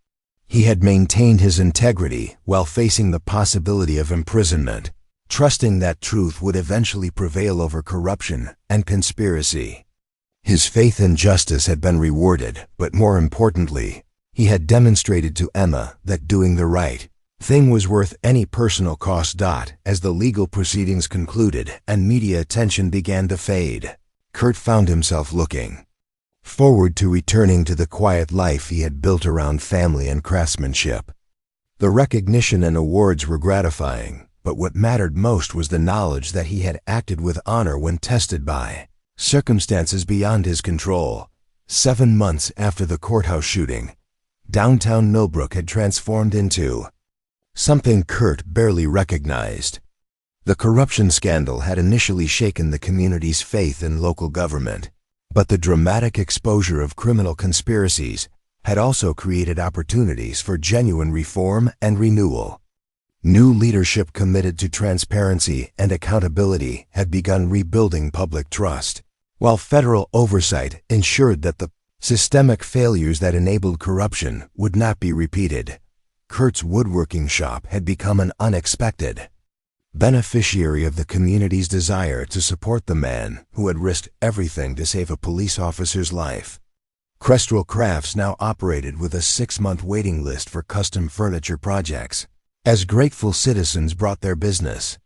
He had maintained his integrity while facing the possibility of imprisonment, trusting that truth would eventually prevail over corruption and conspiracy. His faith in justice had been rewarded, but more importantly, he had demonstrated to Emma that doing the right thing was worth any personal cost. As the legal proceedings concluded and media attention began to fade, Kurt found himself looking forward to returning to the quiet life he had built around family and craftsmanship. The recognition and awards were gratifying, but what mattered most was the knowledge that he had acted with honor when tested by circumstances beyond his control. 7 months after the courthouse shooting, downtown Millbrook had transformed into something Kurt barely recognized. The corruption scandal had initially shaken the community's faith in local government, but the dramatic exposure of criminal conspiracies had also created opportunities for genuine reform and renewal. New leadership committed to transparency and accountability had begun rebuilding public trust, while federal oversight ensured that the systemic failures that enabled corruption would not be repeated. Kurt's woodworking shop had become an unexpected beneficiary of the community's desire to support the man who had risked everything to save a police officer's life. Kestrel Crafts now operated with a 6-month waiting list for custom furniture projects, as grateful citizens brought their business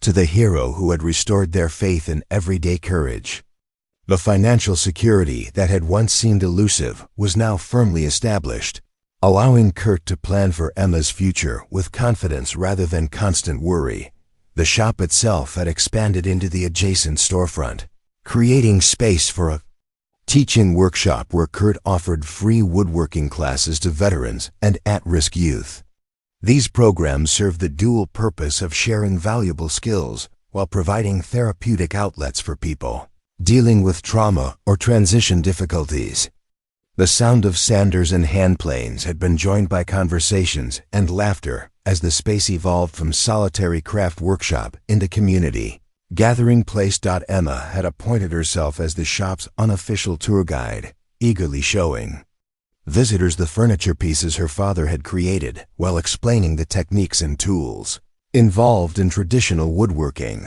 to the hero who had restored their faith in everyday courage. The financial security that had once seemed elusive was now firmly established, allowing Kurt to plan for Emma's future with confidence rather than constant worry. The shop itself had expanded into the adjacent storefront, creating space for a teaching workshop where Kurt offered free woodworking classes to veterans and at-risk youth. These programs served the dual purpose of sharing valuable skills while providing therapeutic outlets for people dealing with trauma or transition difficulties. The sound of sanders and hand planes had been joined by conversations and laughter as the space evolved from solitary craft workshop into community gathering place. Emma had appointed herself as the shop's unofficial tour guide, eagerly showing visitors the furniture pieces her father had created while explaining the techniques and tools involved in traditional woodworking.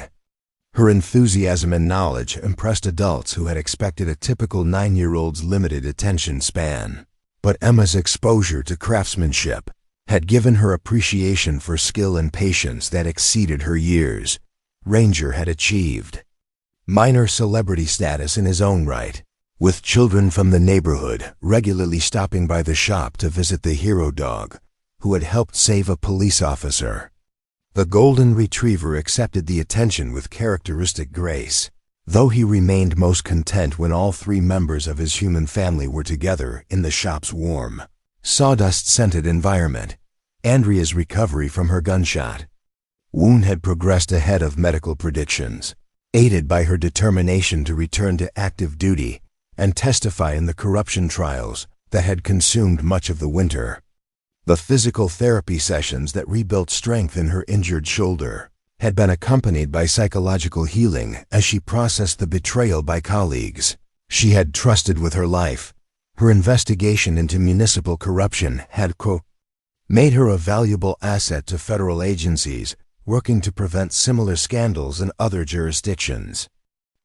Her enthusiasm and knowledge impressed adults who had expected a typical 9-year-old's limited attention span. But Emma's exposure to craftsmanship had given her appreciation for skill and patience that exceeded her years. Ranger had achieved minor celebrity status in his own right, with children from the neighborhood regularly stopping by the shop to visit the hero dog who had helped save a police officer. The golden retriever accepted the attention with characteristic grace, though he remained most content when all 3 members of his human family were together in the shop's warm, sawdust-scented environment. Andrea's recovery from her gunshot wound had progressed ahead of medical predictions, aided by her determination to return to active duty and testify in the corruption trials that had consumed much of the winter. The physical therapy sessions that rebuilt strength in her injured shoulder had been accompanied by psychological healing as she processed the betrayal by colleagues she had trusted with her life. Her investigation into municipal corruption had made her a valuable asset to federal agencies working to prevent similar scandals in other jurisdictions.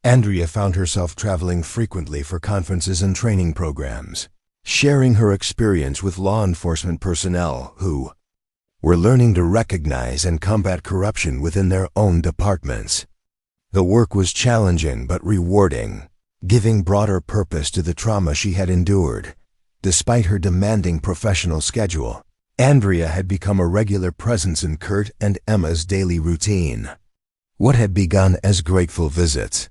Andrea found herself traveling frequently for conferences and training programs, sharing her experience with law enforcement personnel who were learning to recognize and combat corruption within their own departments. The work was challenging but rewarding, giving broader purpose to the trauma she had endured. Despite her demanding professional schedule, Andrea had become a regular presence in Kurt and Emma's daily routine. What had begun as grateful visits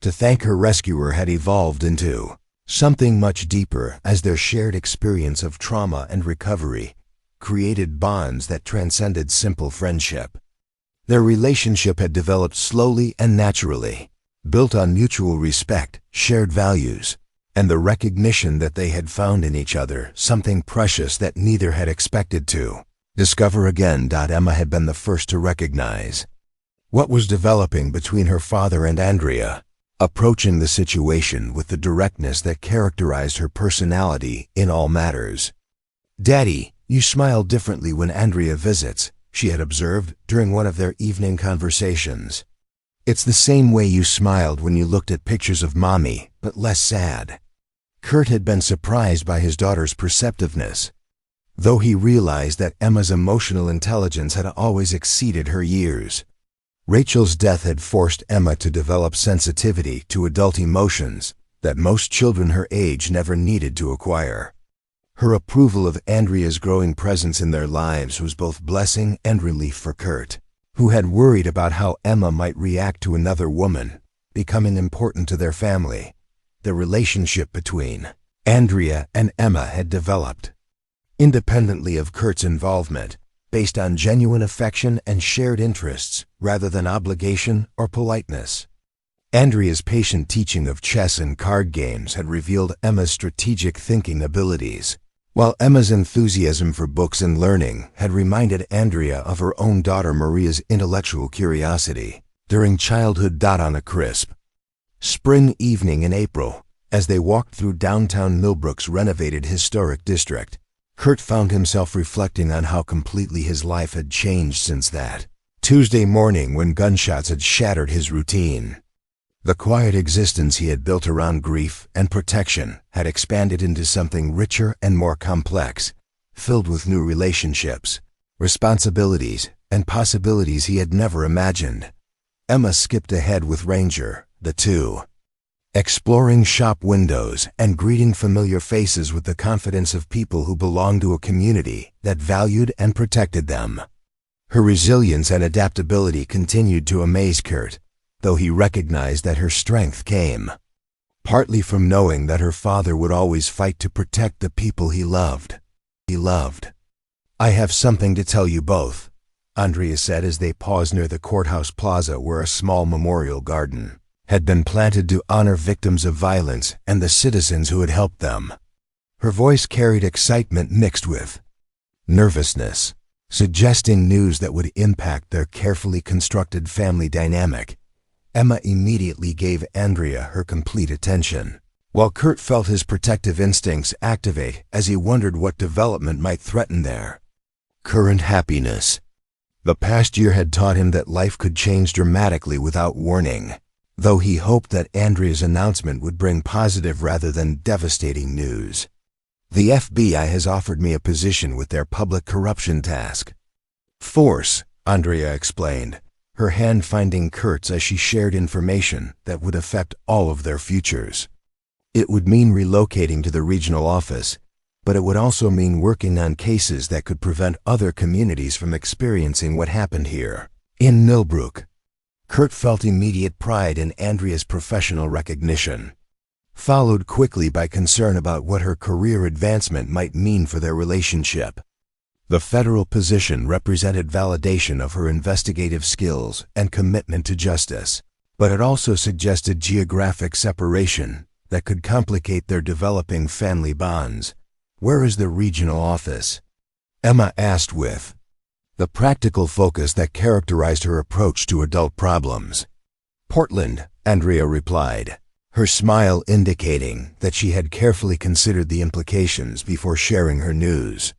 to thank her rescuer had evolved into something much deeper, as their shared experience of trauma and recovery created bonds that transcended simple friendship. Their relationship had developed slowly and naturally, built on mutual respect, shared values, and the recognition that they had found in each other something precious that neither had expected to discover again. Emma had been the first to recognize what was developing between her father and Andrea, approaching the situation with the directness that characterized her personality in all matters. "Daddy, you smile differently when Andrea visits," she had observed during one of their evening conversations. "It's the same way you smiled when you looked at pictures of Mommy, but less sad." Kurt had been surprised by his daughter's perceptiveness, though he realized that Emma's emotional intelligence had always exceeded her years. Rachel's death had forced Emma to develop sensitivity to adult emotions that most children her age never needed to acquire. Her approval of Andrea's growing presence in their lives was both blessing and relief for Kurt, who had worried about how Emma might react to another woman becoming important to their family. The relationship between Andrea and Emma had developed independently of Kurt's involvement, based on genuine affection and shared interests rather than obligation or politeness. Andrea's patient teaching of chess and card games had revealed Emma's strategic thinking abilities, while Emma's enthusiasm for books and learning had reminded Andrea of her own daughter Maria's intellectual curiosity during childhood. On a crisp spring evening in April, as they walked through downtown Millbrook's renovated historic district, Kurt found himself reflecting on how completely his life had changed since that Tuesday morning when gunshots had shattered his routine. The quiet existence he had built around grief and protection had expanded into something richer and more complex, filled with new relationships, responsibilities, and possibilities he had never imagined. Emma skipped ahead with Ranger, the two, exploring shop windows and greeting familiar faces with the confidence of people who belonged to a community that valued and protected them. Her resilience and adaptability continued to amaze Kurt, though he recognized that her strength came partly from knowing that her father would always fight to protect the people he loved. "I have something to tell you both," Andrea said as they paused near the courthouse plaza where a small memorial garden had been planted to honor victims of violence and the citizens who had helped them. Her voice carried excitement mixed with nervousness, suggesting news that would impact their carefully constructed family dynamic. Emma immediately gave Andrea her complete attention, while Kurt felt his protective instincts activate as he wondered what development might threaten their current happiness. The past year had taught him that life could change dramatically without warning, though he hoped that Andrea's announcement would bring positive rather than devastating news. "The FBI has offered me a position with their public corruption task force," Andrea explained, her hand finding Kurt's as she shared information that would affect all of their futures. It would mean relocating to the regional office, but it would also mean working on cases that could prevent other communities from experiencing what happened here in Millbrook. Kurt felt immediate pride in Andrea's professional recognition, followed quickly by concern about what her career advancement might mean for their relationship. The federal position represented validation of her investigative skills and commitment to justice, but it also suggested geographic separation that could complicate their developing family bonds. "Where is the regional office?" Emma asked with the practical focus that characterized her approach to adult problems. "Portland," Andrea replied, her smile indicating that she had carefully considered the implications before sharing her news.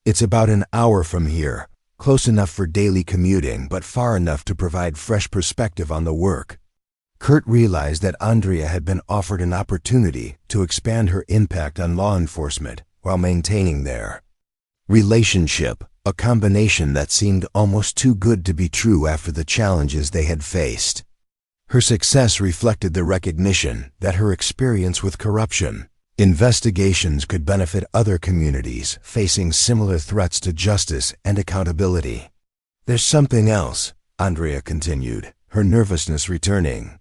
"It's about an hour from here, close enough for daily commuting but far enough to provide fresh perspective on the work." Kurt realized that Andrea had been offered an opportunity to expand her impact on law enforcement while maintaining their relationship, a combination that seemed almost too good to be true after the challenges they had faced. Her success reflected the recognition that her experience with corruption investigations could benefit other communities facing similar threats to justice and accountability. "There's something else," Andrea continued, her nervousness returning.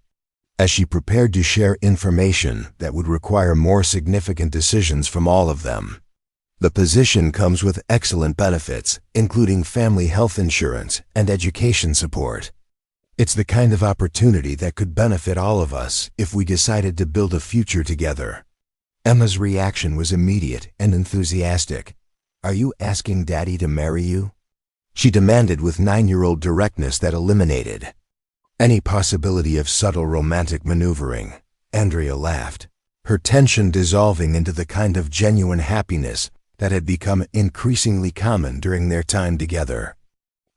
As she prepared to share information that would require more significant decisions from all of them. The position comes with excellent benefits, including family health insurance and education support. It's the kind of opportunity that could benefit all of us if we decided to build a future together. Emma's reaction was immediate and enthusiastic. "Are you asking Daddy to marry you?" she demanded with 9-year-old directness that eliminated any possibility of subtle romantic maneuvering. Andrea laughed, her tension dissolving into the kind of genuine happiness that had become increasingly common during their time together.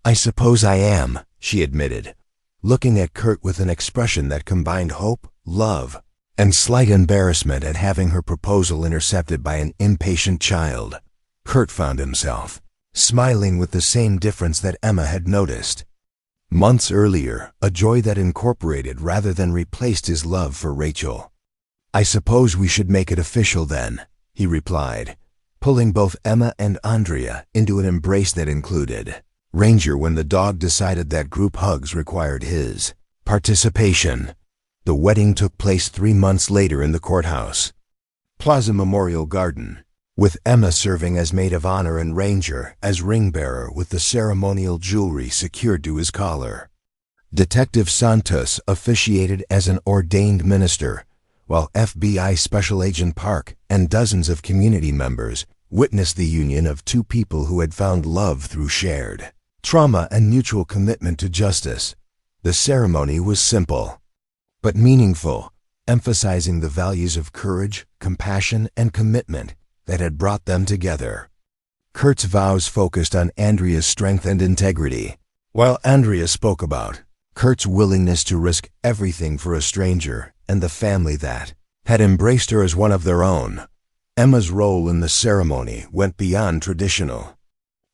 "I suppose I am," she admitted, looking at Kurt with an expression that combined hope, love, and slight embarrassment at having her proposal intercepted by an impatient child. Kurt found himself smiling with the same difference that Emma had noticed. Months earlier, a joy that incorporated rather than replaced his love for Rachel. "I suppose we should make it official then," he replied, pulling both Emma and Andrea into an embrace that included Ranger when the dog decided that group hugs required his participation. The wedding took place 3 months later in the courthouse Plaza Memorial Garden, with Emma serving as maid of honor and Ranger as ring bearer with the ceremonial jewelry secured to his collar. Detective Santos officiated as an ordained minister, while FBI Special Agent Park and dozens of community members witnessed the union of two people who had found love through shared trauma and mutual commitment to justice. The ceremony was simple, but meaningful, emphasizing the values of courage, compassion, and commitment that had brought them together. Kurt's vows focused on Andrea's strength and integrity, while Andrea spoke about Kurt's willingness to risk everything for a stranger and the family that had embraced her as one of their own. Emma's role in the ceremony went beyond traditional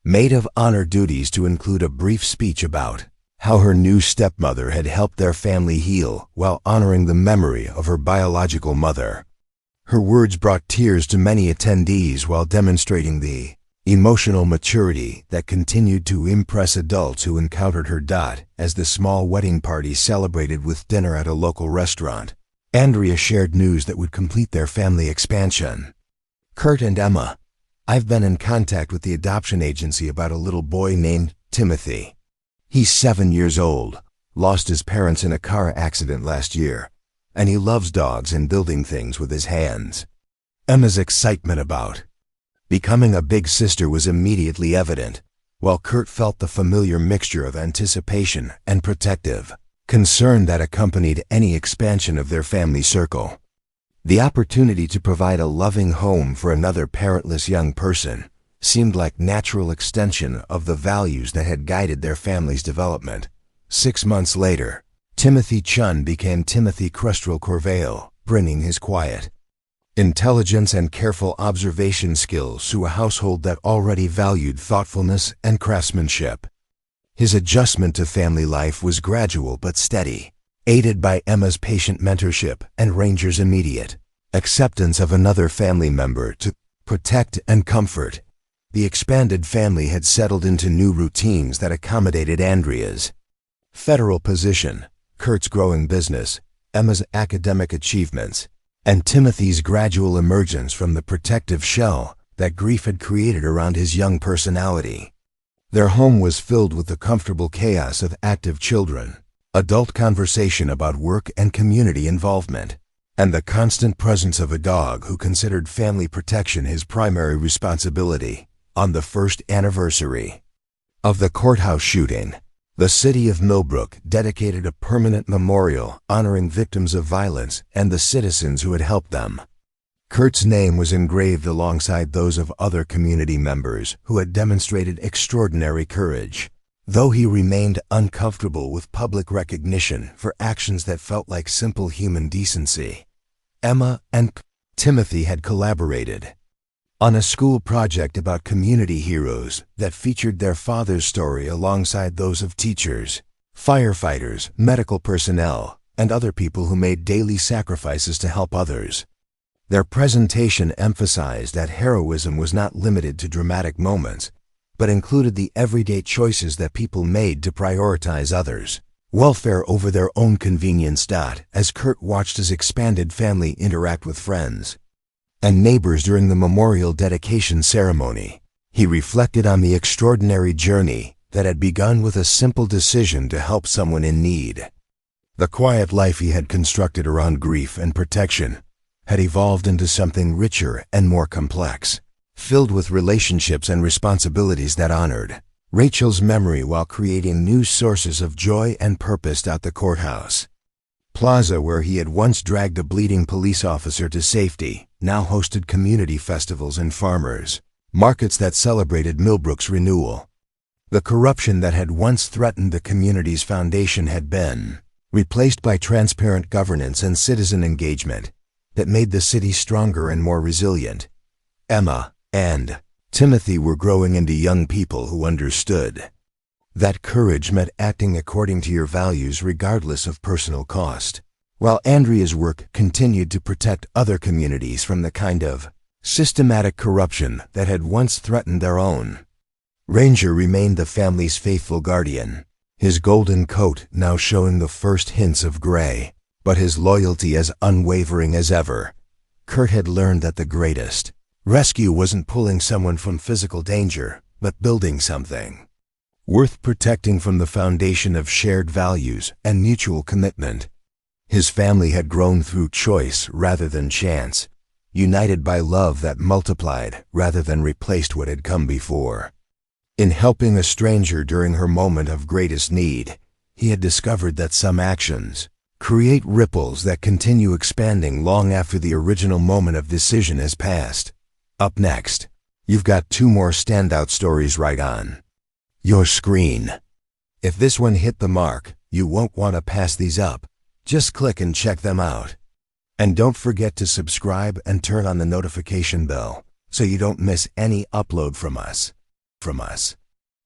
maid of honor duties to include a brief speech about how her new stepmother had helped their family heal while honoring the memory of her biological mother. Her words brought tears to many attendees while demonstrating the emotional maturity that continued to impress adults who encountered her. As the small wedding party celebrated with dinner at a local restaurant, Andrea shared news that would complete their family expansion. "Kurt and Emma, I've been in contact with the adoption agency about a little boy named Timothy. He's 7 years old, lost his parents in a car accident last year, and he loves dogs and building things with his hands." Emma's excitement about becoming a big sister was immediately evident, while Kurt felt the familiar mixture of anticipation and protective concern that accompanied any expansion of their family circle. The opportunity to provide a loving home for another parentless young person seemed like natural extension of the values that had guided their family's development. 6 months later, Timothy Chun became Timothy Crustrell Corvale, bringing his quiet intelligence and careful observation skills to a household that already valued thoughtfulness and craftsmanship. His adjustment to family life was gradual but steady, aided by Emma's patient mentorship and Ranger's immediate acceptance of another family member to protect and comfort. The expanded family had settled into new routines that accommodated Andrea's federal position, Kurt's growing business, Emma's academic achievements, and Timothy's gradual emergence from the protective shell that grief had created around his young personality. Their home was filled with the comfortable chaos of active children, adult conversation about work and community involvement, and the constant presence of a dog who considered family protection his primary responsibility. On the first anniversary of the courthouse shooting, the city of Millbrook dedicated a permanent memorial honoring victims of violence and the citizens who had helped them. Kurt's name was engraved alongside those of other community members who had demonstrated extraordinary courage, though he remained uncomfortable with public recognition for actions that felt like simple human decency. Emma and Timothy had collaborated on a school project about community heroes that featured their father's story alongside those of teachers, firefighters, medical personnel, and other people who made daily sacrifices to help others. Their presentation emphasized that heroism was not limited to dramatic moments, but included the everyday choices that people made to prioritize others. welfare over their own convenience. As Kurt watched his expanded family interact with friends and neighbors during the memorial dedication ceremony, he reflected on the extraordinary journey that had begun with a simple decision to help someone in need. The quiet life he had constructed around grief and protection had evolved into something richer and more complex, filled with relationships and responsibilities that honored Rachel's memory while creating new sources of joy and purpose. The courthouse plaza, where he had once dragged a bleeding police officer to safety, now hosted community festivals and farmers markets that celebrated Millbrook's renewal. The corruption that had once threatened the community's foundation had been replaced by transparent governance and citizen engagement that made the city stronger and more resilient. Emma and Timothy were growing into young people who understood that courage meant acting according to your values regardless of personal cost, while Andrea's work continued to protect other communities from the kind of systematic corruption that had once threatened their own. Ranger remained the family's faithful guardian, his golden coat now showing the first hints of gray, but his loyalty as unwavering as ever. Kurt had learned that the greatest rescue wasn't pulling someone from physical danger, but building something worth protecting from the foundation of shared values and mutual commitment. His family had grown through choice rather than chance, united by love that multiplied rather than replaced what had come before. In helping a stranger during her moment of greatest need, he had discovered that some actions create ripples that continue expanding long after the original moment of decision has passed. Up next, you've got two more standout stories right on your screen. If this one hit the mark, you won't want to pass these up. Just click and check them out. And don't forget to subscribe and turn on the notification bell so you don't miss any upload from us.